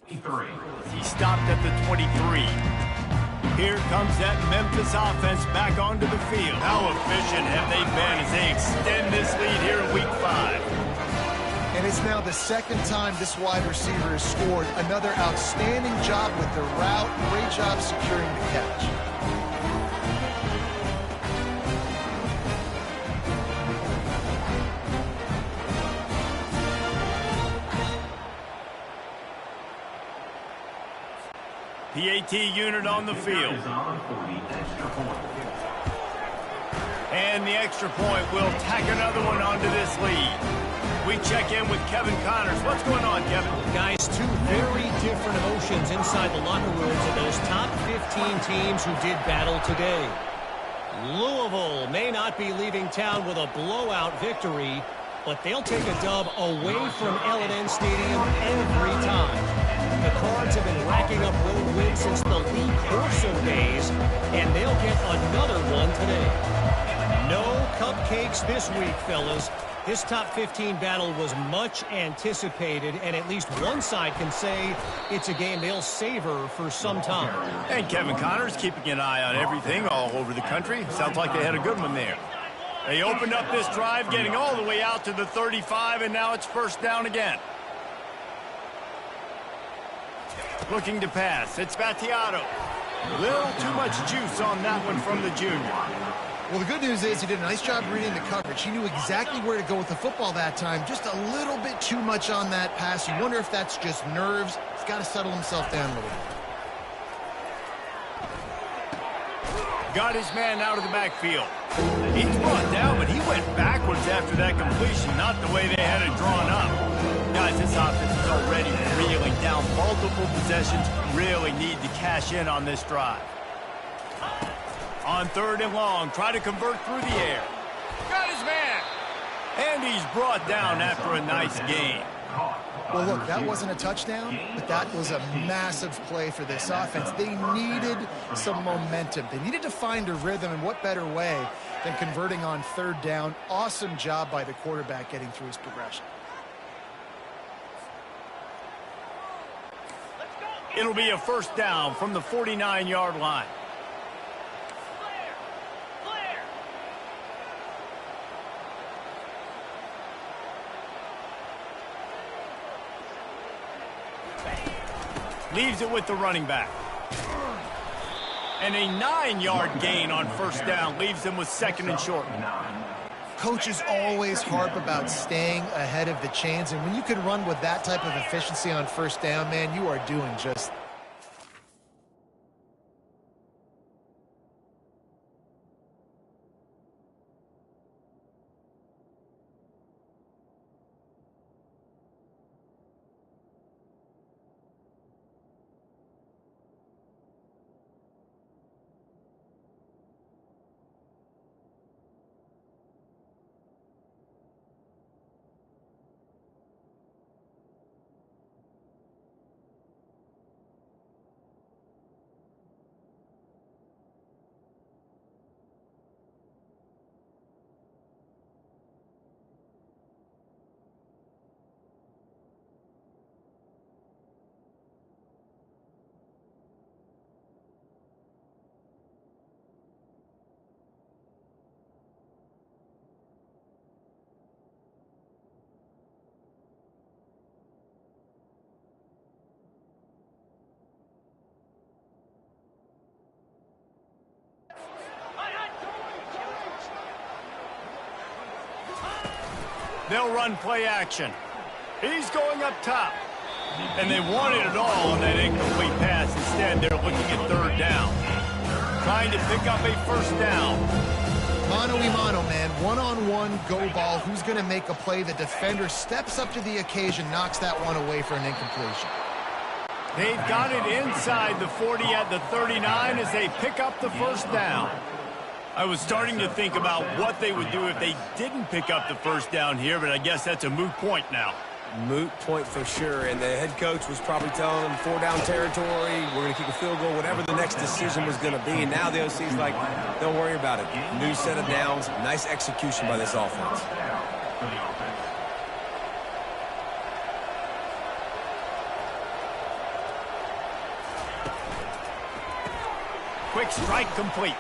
He stopped at the 23. Here comes that Memphis offense back onto the field. How efficient have they been as they extend this lead here in Week 5?
And it's now the second time this wide receiver has scored. Another outstanding job with the route. Great job securing the catch.
PAT unit on the field. And the extra point will tack another one onto this lead. We check in with Kevin Connors. What's going on, Kevin?
Guys, two very different emotions inside the locker rooms of those top 15 teams who did battle today. Louisville may not be leaving town with a blowout victory, but they'll take a dub away from L&N Stadium every time. The Cards have been racking up road wins since the Lee Corso days, and they'll get another one today. No cupcakes this week, fellas. This top 15 battle was much anticipated, and at least one side can say it's a game they'll savor for some time.
And Kevin Connors keeping an eye on everything all over the country. Sounds like they had a good one there. They opened up this drive, getting all the way out to the 35, and now it's first down again. Looking to pass. It's Battiato. Little too much juice on that one from the junior.
Well, the good news is he did a nice job reading the coverage. He knew exactly where to go with the football that time. Just a little bit too much on that pass. You wonder if that's just nerves. He's got to settle himself down a little bit.
Got his man out of the backfield. He's brought down, but he went backwards after that completion, not the way they had it drawn up. Guys, this offense is already reeling down. Multiple possessions, really need to cash in on this drive. On 3rd and long, try to convert through the air. Got his man. And he's brought down after a nice gain.
Well, look, that wasn't a touchdown, but that was a massive play for this offense. They needed some momentum. They needed to find a rhythm, and what better way than converting on 3rd down. Awesome job by the quarterback getting through his progression.
It'll be a first down from the 49-yard line. Leaves it with the running back. And a 9-yard gain on first down leaves them with 2nd and short.
Coaches always harp about staying ahead of the chains, and when you can run with that type of efficiency on first down, man, you are doing just that.
They'll run play action. He's going up top. And they wanted it all on that incomplete pass. Instead, they're looking at 3rd down. Trying to pick up a first down.
Mano-a-mano, man. One-on-one go ball. Who's going to make a play? The defender steps up to the occasion, knocks that one away for an incompletion.
They've got it inside the 40 at the 39 as they pick up the first down. I was starting to think about what they would do if they didn't pick up the first down here, but I guess that's a moot point now.
Moot point for sure, and the head coach was probably telling them 4-down territory, we're going to kick a field goal, whatever the next decision was going to be. And now the OC's like, don't worry about it. New set of downs, nice execution by this offense.
quick strike complete.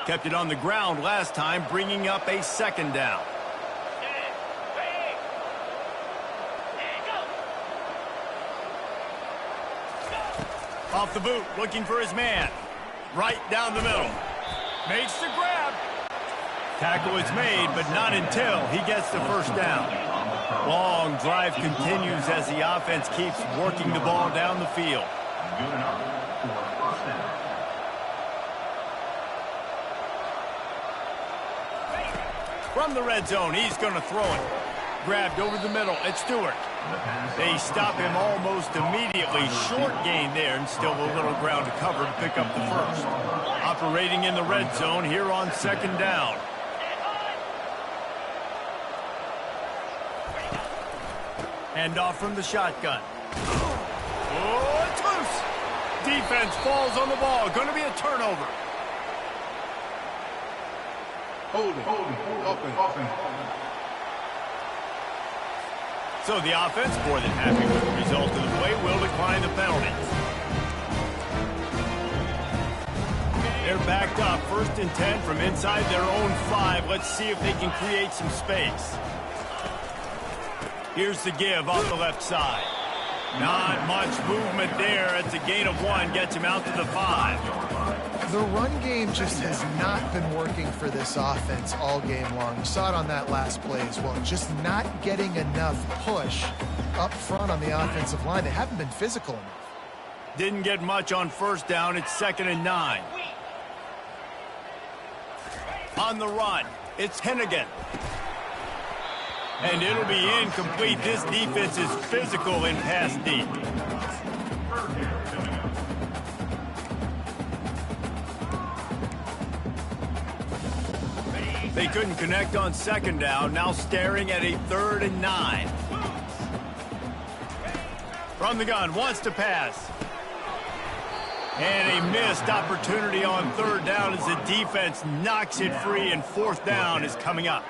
Kept it on the ground last time, bringing up a second down. Off the boot, looking for his man. Right down the middle. Makes the grab. Tackle is made, but not until he gets the first down. Long drive continues as the offense keeps working the ball down the field.
Good enough for first down.
From the red zone, he's going to throw it. Grabbed over the middle. It's Stewart. They stop him almost immediately. Short gain there, and still a little ground to cover to pick up the first. Operating in the red zone here on second down. Hand off from the shotgun. Oh, it's loose. Defense falls on the ball. Going to be a turnover.
Holding. Offense.
So the offense, more than happy with the result of the play, will decline the penalty. They're backed up, 1st and 10 from inside their own 5. Let's see if they can create some space. Here's the give off the left side. Not much movement there. It's a gain of 1, gets him out to the 5.
The run game just has not been working for this offense all game long. You saw it on that last play as well. Just not getting enough push up front on the offensive line. They haven't been physical enough.
Didn't get much on first down. It's 2nd and 9. On the run, it's Hennigan. And it'll be incomplete. This defense is physical in pass deep. They couldn't connect on second down. Now staring at a 3rd and 9. From the gun, wants to pass. And a missed opportunity on 3rd down as the defense knocks it free, and 4th down is coming up.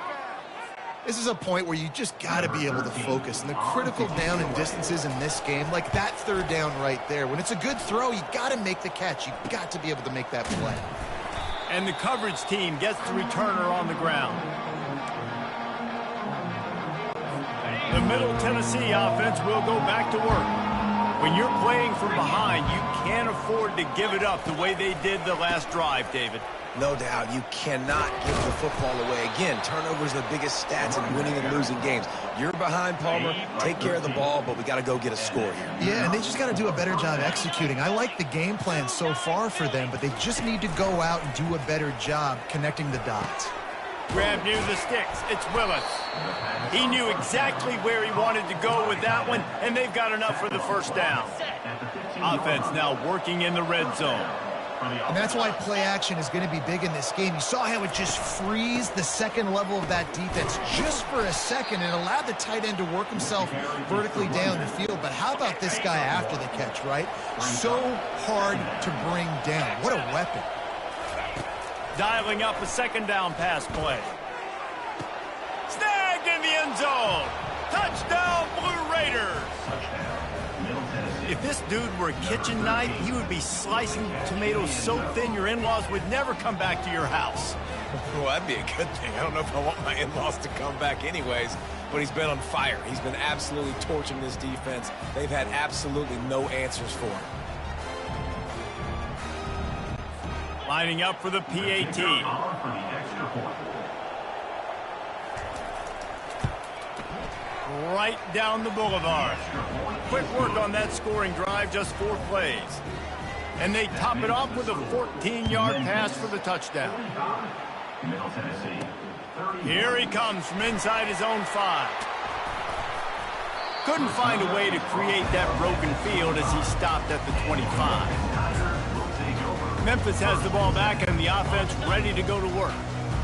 This is a point where you just got to be able to focus. And the critical down and distances in this game, like that 3rd down right there, when it's a good throw, you got to make the catch. You got to be able to make that play.
And the coverage team gets the returner on the ground. The Middle Tennessee offense will go back to work. When you're playing from behind, you can't afford to give it up the way they did the last drive, David.
No doubt, you cannot give the football away. Again, turnovers are the biggest stats in winning and losing games. You're behind, Palmer. Take care of the ball, but we got to go get a score here.
Yeah, and they just got to do a better job executing. I like the game plan so far for them, but they just need to go out and do a better job connecting the dots.
Grab near the sticks. It's Willis. He knew exactly where he wanted to go with that one, and they've got enough for the first down. Offense now working in the red zone.
And that's why play action is going to be big in this game. You saw how it just frees the second level of that defense just for a second and allowed the tight end to work himself vertically down the field. But how about this guy after the catch, right? So hard to bring down. What a weapon.
Dialing up a 2nd down pass play. Snagged in the end zone. Touchdown, Blue Raiders. If this dude were a kitchen knife, he would be slicing tomatoes so thin your in-laws would never come back to your house.
Well, that'd be a good thing. I don't know if I want my in-laws to come back anyways, but he's been on fire. He's been absolutely torching this defense. They've had absolutely no answers for him.
Lining up for the PAT. Right down the boulevard. Quick work on that scoring drive, just 4 plays. And they top it off with a 14-yard pass for the touchdown. Here he comes from inside his own 5. Couldn't find a way to create that broken field as he stopped at the 25. Memphis has the ball back and the offense ready to go to work.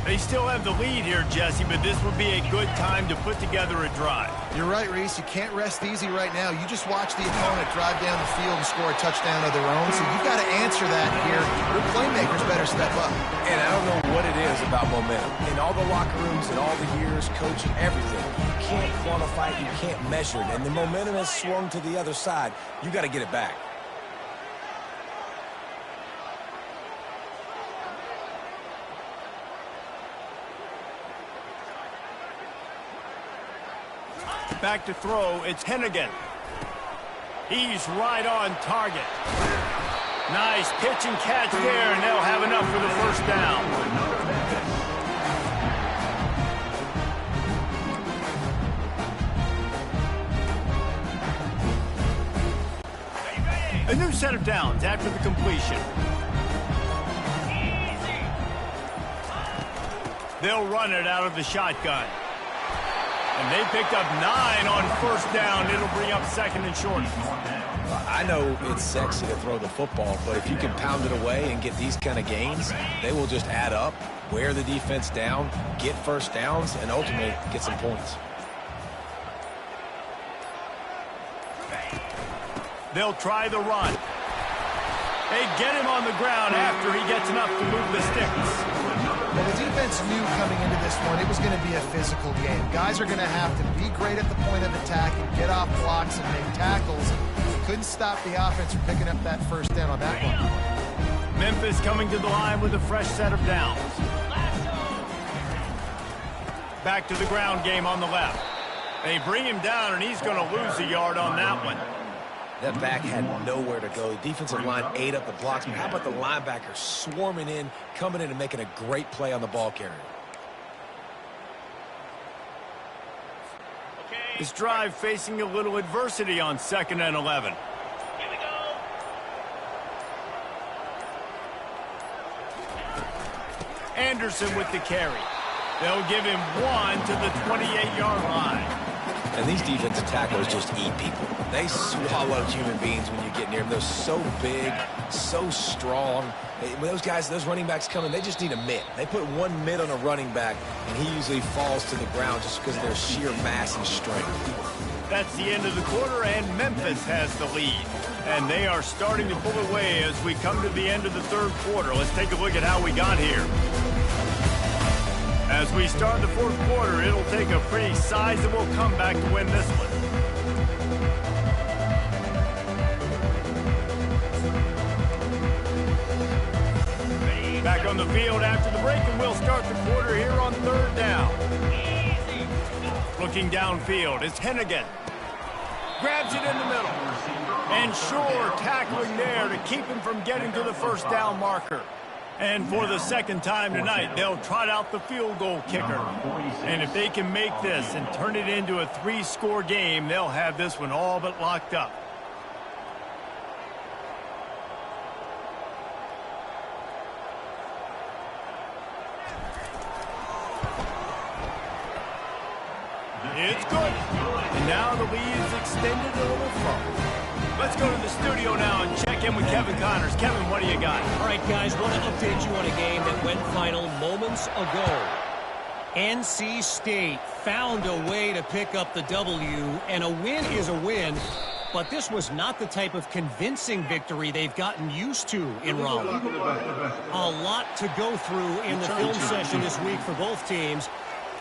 They still have the lead here, Jesse, but this would be a good time to put together a drive.
You're right, Reese. You can't rest easy right now. You just watch the opponent drive down the field and score a touchdown of their own, so you've got to answer that here. Your playmakers better step up.
And I don't know what it is about momentum. In all the locker rooms and all the years, coaching, everything, you can't quantify it, you can't measure it. And the momentum has swung to the other side. You got to get it back.
Back to throw, it's Hennigan. He's right on target. Nice pitch and catch there, and they'll have enough for the first down. A new set of downs after the completion. They'll run it out of the shotgun. And they picked up 9 on first down. It'll bring up second and short.
I know it's sexy to throw the football, but if you can pound it away and get these kind of gains, they will just add up, wear the defense down, get first downs, and ultimately get some points.
They'll try the run. They get him on the ground after he gets enough to move the sticks.
Well, the defense knew coming into this one it was going to be a physical game. Guys are going to have to be great at the point of attack and get off blocks and make tackles. They couldn't stop the offense from picking up that first down on that one.
Memphis coming to the line with a fresh set of downs. Back to the ground game on the left. They bring him down, and he's going to lose a yard on that one.
That back had nowhere to go. The defensive line ate up the blocks. But how about the linebackers swarming in, coming in and making a great play on the ball carrier?
This drive facing a little adversity on 2nd and 11.
Here we go.
Anderson with the carry. They'll give him 1 to the 28-yard line.
And these defensive tackles just eat people. They swallow human beings when you get near them. They're so big, so strong. When those guys, those running backs come in, they just need a mid. They put one mid on a running back, and he usually falls to the ground just because of their sheer mass and strength.
That's the end of the quarter, and Memphis has the lead. And they are starting to pull away as we come to the end of the third quarter. Let's take a look at how we got here. As we start the fourth quarter, it'll take a pretty sizable comeback to win this one. Back on the field after the break, and we'll start the quarter here on 3rd down. Looking downfield, it's Hennigan. Grabs it in the middle. And Shore tackling there to keep him from getting to the first down marker. And for the second time tonight, they'll trot out the field goal kicker. And if they can make this and turn it into a 3-score game, they'll have this one all but locked up. It's good. And now the lead is extended a little further. Let's go to the studio now and check in with Kevin Connors. Kevin, what do you got?
All right, guys, want to update you on a game that went final moments ago. NC State found a way to pick up the W, and a win is a win, but this was not the type of convincing victory they've gotten used to in Raleigh. A lot to go through in the film session this week for both teams.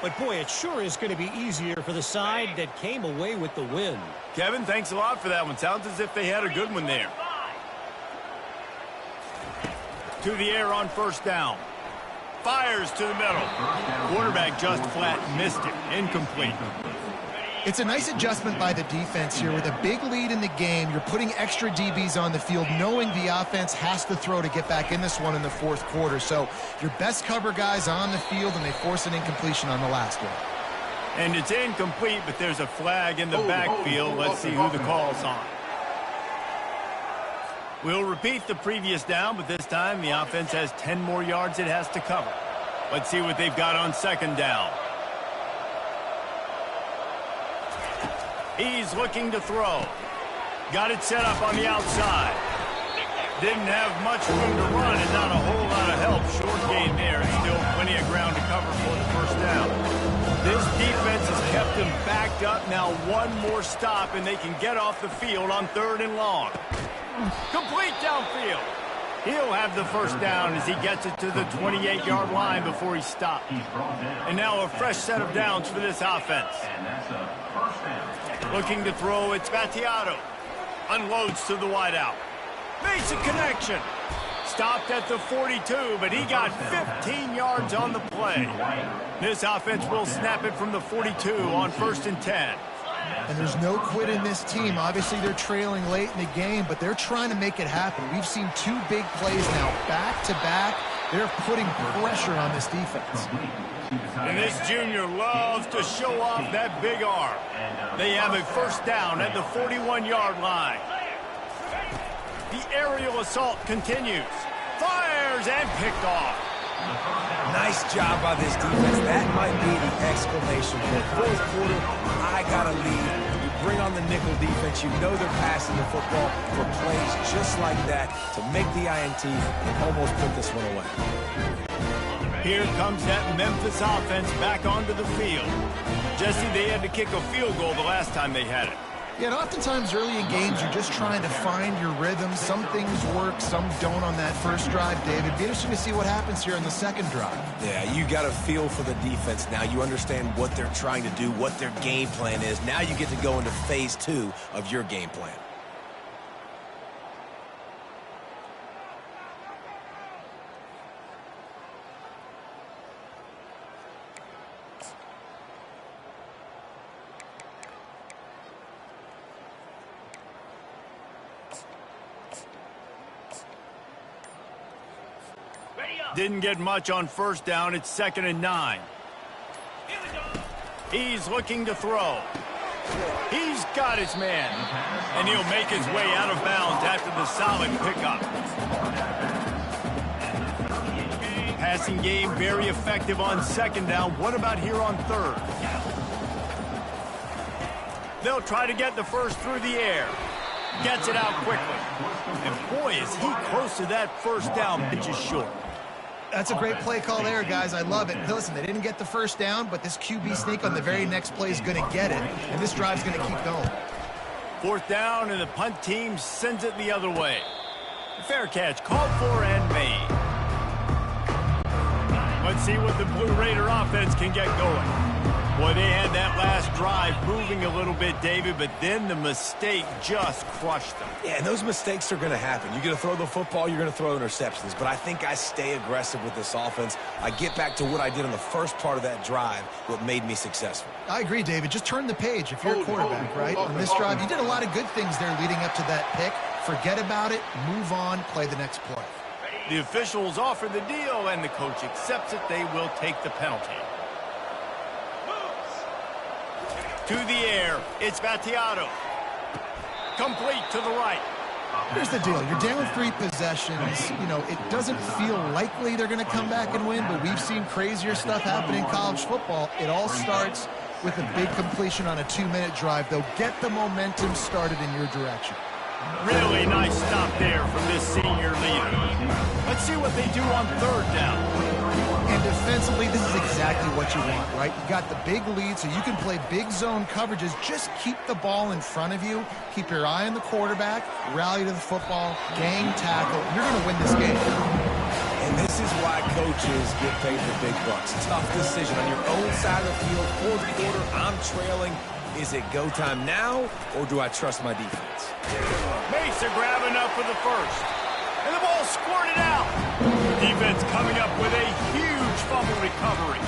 But, boy, it sure is going to be easier for the side that came away with the win.
Kevin, thanks a lot for that one. Sounds as if they had a good one there. To the air on first down. Fires to the middle. Quarterback just flat missed it. Incomplete.
It's a nice adjustment by the defense here. With a big lead in the game, you're putting extra DBs on the field, knowing the offense has to throw to get back in this one in the fourth quarter. So your best cover guys on the field, and they force an incompletion on the last one.
And it's incomplete, but there's a flag in the backfield. Let's see who the call's on. We'll repeat the previous down, but this time the offense has 10 more yards it has to cover. Let's see what they've got on second down. He's looking to throw. Got it set up on the outside. Didn't have much room to run and not a whole lot of help. Short gain there. Still plenty of ground to cover for the first down. This defense has kept them backed up. Now one more stop, and they can get off the field on 3rd and long. Complete downfield. He'll have the first down as he gets it to the 28-yard line before he stopped. And now a fresh set of downs for this offense. Looking to throw, it's Battiato. Unloads to the wideout. Makes a connection. Stopped at the 42, but he got 15 yards on the play. This offense will snap it from the 42 on 1st and 10.
And there's no quit in this team. Obviously, they're trailing late in the game, but they're trying to make it happen. We've seen 2 big plays now, back-to-back. They're putting pressure on this defense.
And this junior loves to show off that big arm. They have a first down at the 41-yard line. The aerial assault continues. Fires and picked off.
Nice job by this defense. That might be the exclamation point. 4th quarter, I got a lead. You bring on the nickel defense. You know they're passing the football for plays just like that to make the INT and almost put this one away.
Here comes that Memphis offense back onto the field. Jesse, they had to kick a field goal the last time they had it.
Yeah, and oftentimes early in games, you're just trying to find your rhythm. Some things work, some don't on that first drive, David. It'd be interesting to see what happens here on the second drive.
Yeah, you got a feel for the defense now. You understand what they're trying to do, what their game plan is. Now you get to go into phase 2 of your game plan.
Didn't get much on first down. It's 2nd and 9. He's looking to throw. He's got his man. And he'll make his way out of bounds after the solid pickup. Passing game very effective on 2nd down. What about here on 3rd? They'll try to get the first through the air. Gets it out quickly. And boy, is he close to that first down, but just short.
That's a great play call there, guys. I love it. Listen, they didn't get the first down, but this QB sneak on the very next play is going to get it, and this drive's going to keep going.
4th down, and the punt team sends it the other way. Fair catch, called for and made. Let's see what the Blue Raider offense can get going. Boy, they had that last drive moving a little bit, David, but then the mistake just crushed them.
Yeah, and those mistakes are going to happen. You're going to throw the football, you're going to throw interceptions. But I think I stay aggressive with this offense. I get back to what I did on the first part of that drive, what made me successful.
I agree, David. Just turn the page if you're a quarterback, right? On this drive, you did a lot of good things there leading up to that pick. Forget about it, move on, play the next play.
The officials offer the deal, and the coach accepts it. They will take the penalty. To the air, it's Battiato. Complete to the right.
Here's the deal. You're down 3 possessions. You know, it doesn't feel likely they're going to come back and win, but we've seen crazier stuff happen in college football. It all starts with a big completion on a 2-minute drive. They'll get the momentum started in your direction.
Really nice stop there from this senior leader. Let's see what they do on 3rd down.
And defensively, this is exactly what you want, right? You got the big lead, so you can play big zone coverages. Just keep the ball in front of you. Keep your eye on the quarterback. Rally to the football. Gang tackle. You're going to win this game.
And this is why coaches get paid the big bucks. Tough decision on your own side of the field. 4th quarter, I'm trailing. Is it go time now, or do I trust my defense?
Makes a grab enough for the first. And the ball squirted out. Defense coming up with a huge fumble recovery.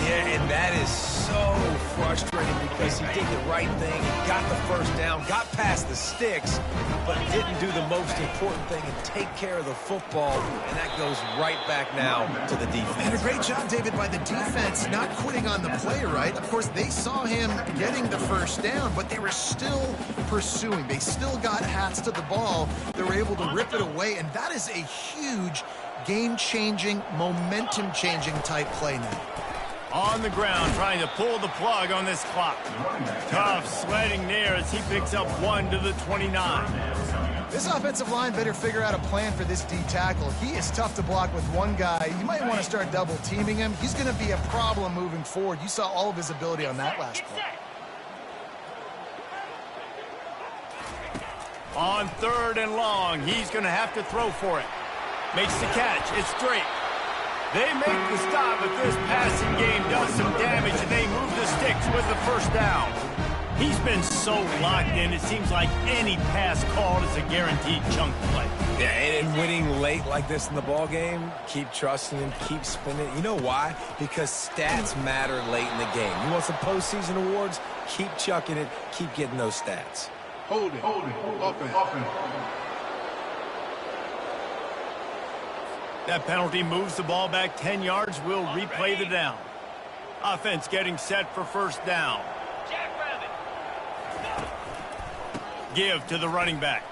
Yeah, and that is so frustrating because he did the right thing. He got the first down, got past the sticks, but didn't do the most important thing and take care of the football. And that goes right back now to the defense.
And a great job, David, by the defense not quitting on the play, right? Of course, they saw him getting the first down, but they were still pursuing. They still got hats to the ball. They were able to rip it away, and that is a huge game-changing, momentum-changing type play now.
On the ground, trying to pull the plug on this clock. Tough sledding there as he picks up 1 to the 29.
This offensive line better figure out a plan for this D tackle. He is tough to block with one guy. You might want to start double teaming him. He's going to be a problem moving forward. You saw all of his ability on that last play.
On 3rd and long, he's going to have to throw for it. Makes the catch. It's straight. They make the stop, but this passing game does some damage, and they move the sticks with the first down. He's been so locked in, it seems like any pass called is a guaranteed chunk play.
Yeah, and winning late like this in the ball game, keep trusting him, keep spinning. You know why? Because stats matter late in the game. You want some postseason awards? Keep chucking it, keep getting those stats.
Hold it. Offense.
That penalty moves the ball back 10 yards. We'll replay the down. Offense getting set for first down. Give to the running back.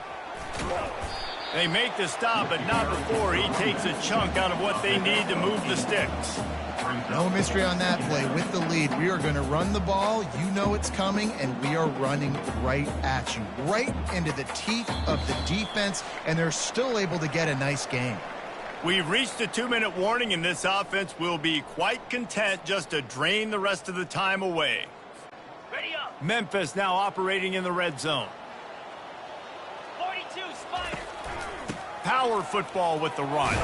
They make the stop, but not before he takes a chunk out of what they need to move the sticks.
No mystery on that play. With the lead, we are going to run the ball. You know it's coming, and we are running right at you, right into the teeth of the defense, and they're still able to get a nice game.
We've reached the 2-minute warning, and this offense will be quite content just to drain the rest of the time away.
Ready up.
Memphis now operating in the red zone.
42, Spider.
Power football with the run.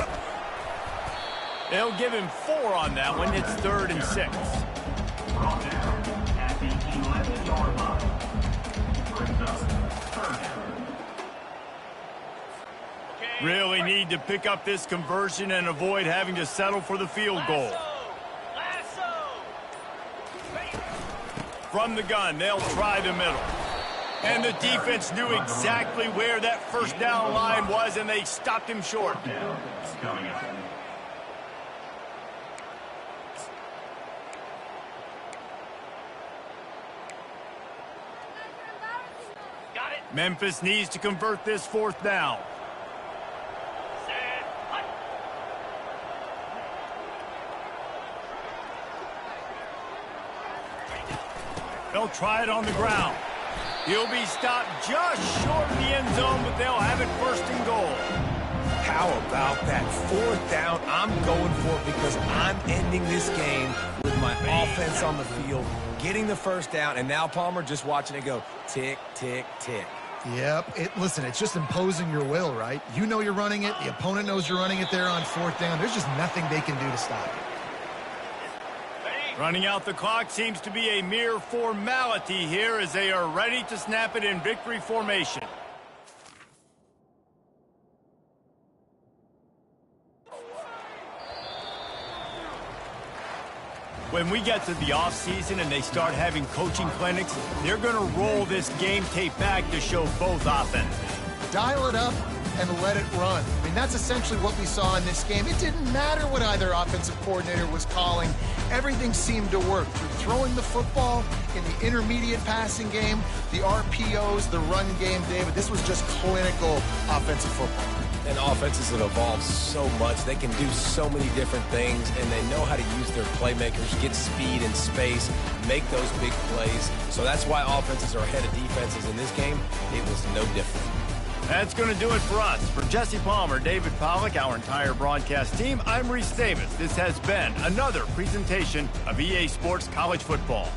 They'll give him 4 on that one. It's 3rd and 6.
Brought down at the 11-yard line. Brings up third down.
Really need to pick up this conversion and avoid having to settle for the field goal.
Lasso.
From the gun, they'll try the middle. And the defense knew exactly where that first down line was, and they stopped him short.
Down coming up.
Got it.
Memphis needs to convert this 4th down.
Set. Hut.
They'll try it on the ground. He'll be stopped just short of the end zone, but they'll have it 1st and goal.
How about that 4th down? I'm going for it because I'm ending this game with my offense on the field, getting the 1st down, and now, Palmer, just watching it go tick, tick, tick.
Yep. Listen, it's just imposing your will, right? You know you're running it. The opponent knows you're running it there on 4th down. There's just nothing they can do to stop it.
Running out the clock seems to be a mere formality here as they are ready to snap it in victory formation. When we get to the offseason and they start having coaching clinics, they're going to roll this game tape back to show both offenses.
Dial it up and let it run. I mean, that's essentially what we saw in this game. It didn't matter what either offensive coordinator was calling. Everything seemed to work through throwing the football in the intermediate passing game, the RPOs, the run game, David. This was just clinical offensive football.
And offenses have evolved so much. They can do so many different things, and they know how to use their playmakers, get speed and space, make those big plays. So that's why offenses are ahead of defenses in this game. It was no different.
That's going to do it for us. For Jesse Palmer, David Pollack, our entire broadcast team, I'm Reese Davis. This has been another presentation of EA Sports College Football.